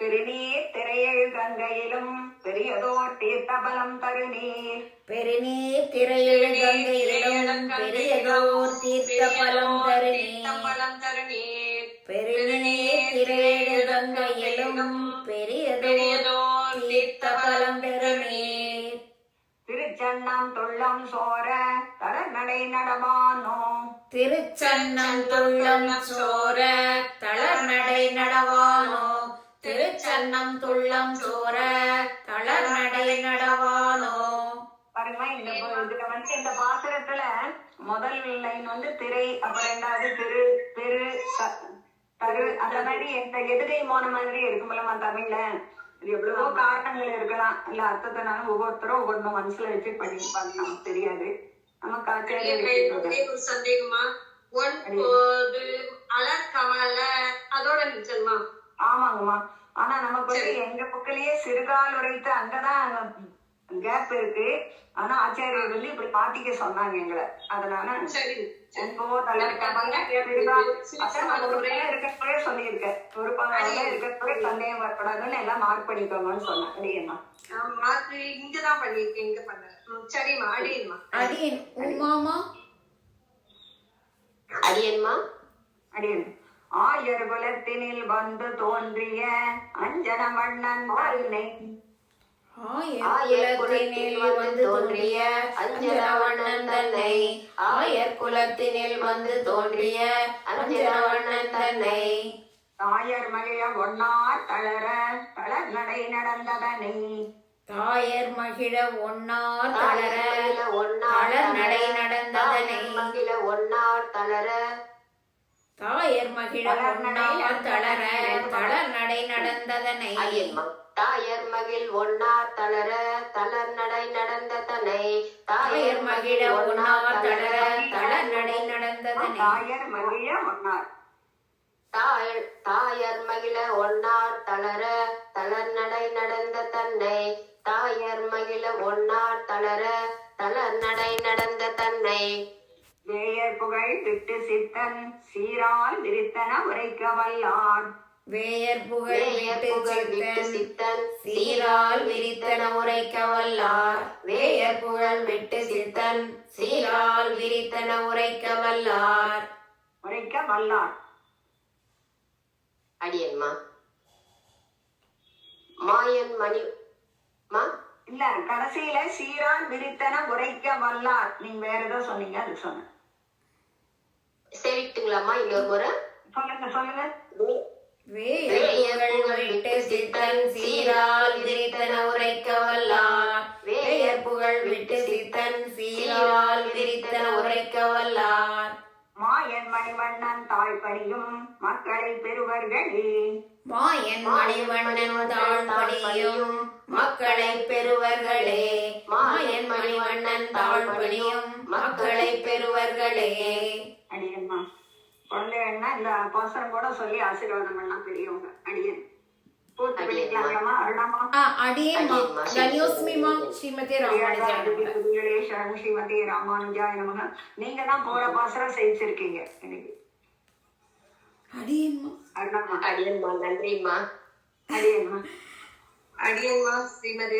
திருநீர் திரையெழு கங்கையிலும் பெரியதோர் தீர்த்தபலம் தருநீர். பெருநீர் திரையெழு கங்கையிலும் பெரியதோர் தீர்த்த பலம் தருநீர். பெருநீர் திரையெழு கங்கையிலும் பெரியதோர் தீர்த்த பலம் தருநீர். திருச்சன்னம் துள்ளம் சோர தளநடை நடமானோ. திருச்சன்னம் துள்ளம் சோர தளர்நடை நடவானோ. திருச்சன்னம் துள்ளம் சோர தளர்நடை நடவானோ. பாருங்க, இதுல வந்து இந்த பாசுரத்துல முதல் லைன் வந்து திரை, அப்புறம் 2வது திரு பெரு தரு, அந்த மாதிரி இந்த எதுகை மோன மாதிரி இருக்குமில்லமா தமிழ்ல. இது எவ்வளவோ காரணங்கள் இருக்கலாம். இல்ல அர்த்தத்தினாலும் ஒவ்வொருத்தரும் ஒவ்வொரு மனசுல வச்சு பண்ணிருப்பாங்க, நமக்கு தெரியாது. நமக்கு ஆச்சரியம். ஒரு சந்தேகமா, அலர்கமல அதோட நிச்சயமா? ஆமாங்கம்மா. ஆனா நமக்கு வந்து எங்க புக்கிலேயே சிறுகால் உரைத்து அங்கதான் கேப் இருக்கு. ஆனா ஆச்சாரியர் வந்து இப்படி பாட்டிக்க சொன்னாங்க எங்களை. அதனால இருக்கிறப்பவே சொல்லியிருக்கேன், ஒரு பாடல இருக்கிறப்பவே சந்தேகம் வரப்படாதுன்னு எல்லாம் மார்க் பண்ணிக்கோங்கன்னு சொன்னேன். அடியேம்மா இங்கதான் பண்ணிருக்கேன், இங்க பண்ண. சரிம்மா அடியன்மா. அடியன் உமாமா அடியன்மா. அடியன் ஆயர் குலத்தினில் வந்து தோன்றிய அஞ்சன மன்னன் தன்னை. ஆயர் குலத்தினில் வந்து தோன்றிய அஞ்சனவண்ணன் தன்னை. ஆயர் குலத்தினில் வந்து தோன்றிய அஞ்சனவண்ணன் தன்னை. தாயர் மகிழ ஒன்னார் தளர தளர் நடை நடந்ததனை. தாயர் மகிழ ஒன்னார் தளர தளர் நடை நடந்ததனை. மகிழ ஒன்னார் தளர தாயர் மகிழ ஒன்னார் தளர தளர் நடை நடந்ததனை. தாயர் மகிழ் ஒன்னார் தளர தளர் நடை நடந்ததனை. தாயர் மகிழ ஒன்னார் தளர தளர் நடை நடந்ததனை. தாயர் மகிழ ஒன்னார் தாயர் மகிழ ஒன்னார் தளர தளர் நடை நடந்த தன்னை. தாயர் மகிழ ஒன்னார் தளர தளர் நடை நடந்த தன்னை. வேயர் புகழ் விட்டு சித்தன் சீரால் விரித்தன உரைக்க வல்லார். வேயர் புகழ் விட்டு சித்தன் சீரால் விரித்தன உரைக்க வல்லார். வேயர் புகழ் விட்டு சித்தன் சீரால் விரித்தன உரைக்க வல்லார். உரைக்க வல்லார். அடியன்மா. மாயன் மணி இல்ல, கடைசியில சீரால் விரித்தன உரைக்க வல்லார். நீங்க வேற ஏதோ சொன்னீங்க, அது சொன்ன. சரிட்டுங்களாம்மா? இன்னொரு முறை சொல்லுங்க. வேயர் புகழ் விட்டு சித்தன் சீரால் விரித்தன உரைக்க வல்லார். வேயர் புகழ் விட்டு சித்தன் சீரால் விரித்தன உரைக்க வல்லார். மாயன் மணிவண்ணன் தாழ்படியும் மக்களை பெறுவர்களே. மாயன் மணிவண்ணன் தாழ்படியும் மக்களை பெறுவர்களே. மாயன் மணிவண்ணன் தாழ்படியும் மக்களை பெறுவர்களே. அடியன்மா குழந்தைகள்னா இந்த பாசனம் கூட சொல்லி ஆசீர்வாதம் பண்ணலாம் பெரியவங்க. அடியன் பூர்த்தி பண்ணிக்கலாமா? அருணாமா. அடியேம்மா. தன்யோஸ்மிமா. ஸ்ரீமதி ராமானுஜாய ஸ்ரீமதி ராமானுஜாய நமக. நீங்க தான் போற பாசனம் செஞ்சிருக்கீங்க இன்னைக்கு. அடியேன்மா. அருணாமா. அடியன்மா, நன்றிம்மா. அடியேம்மா. அடியேம்மா ஸ்ரீமதி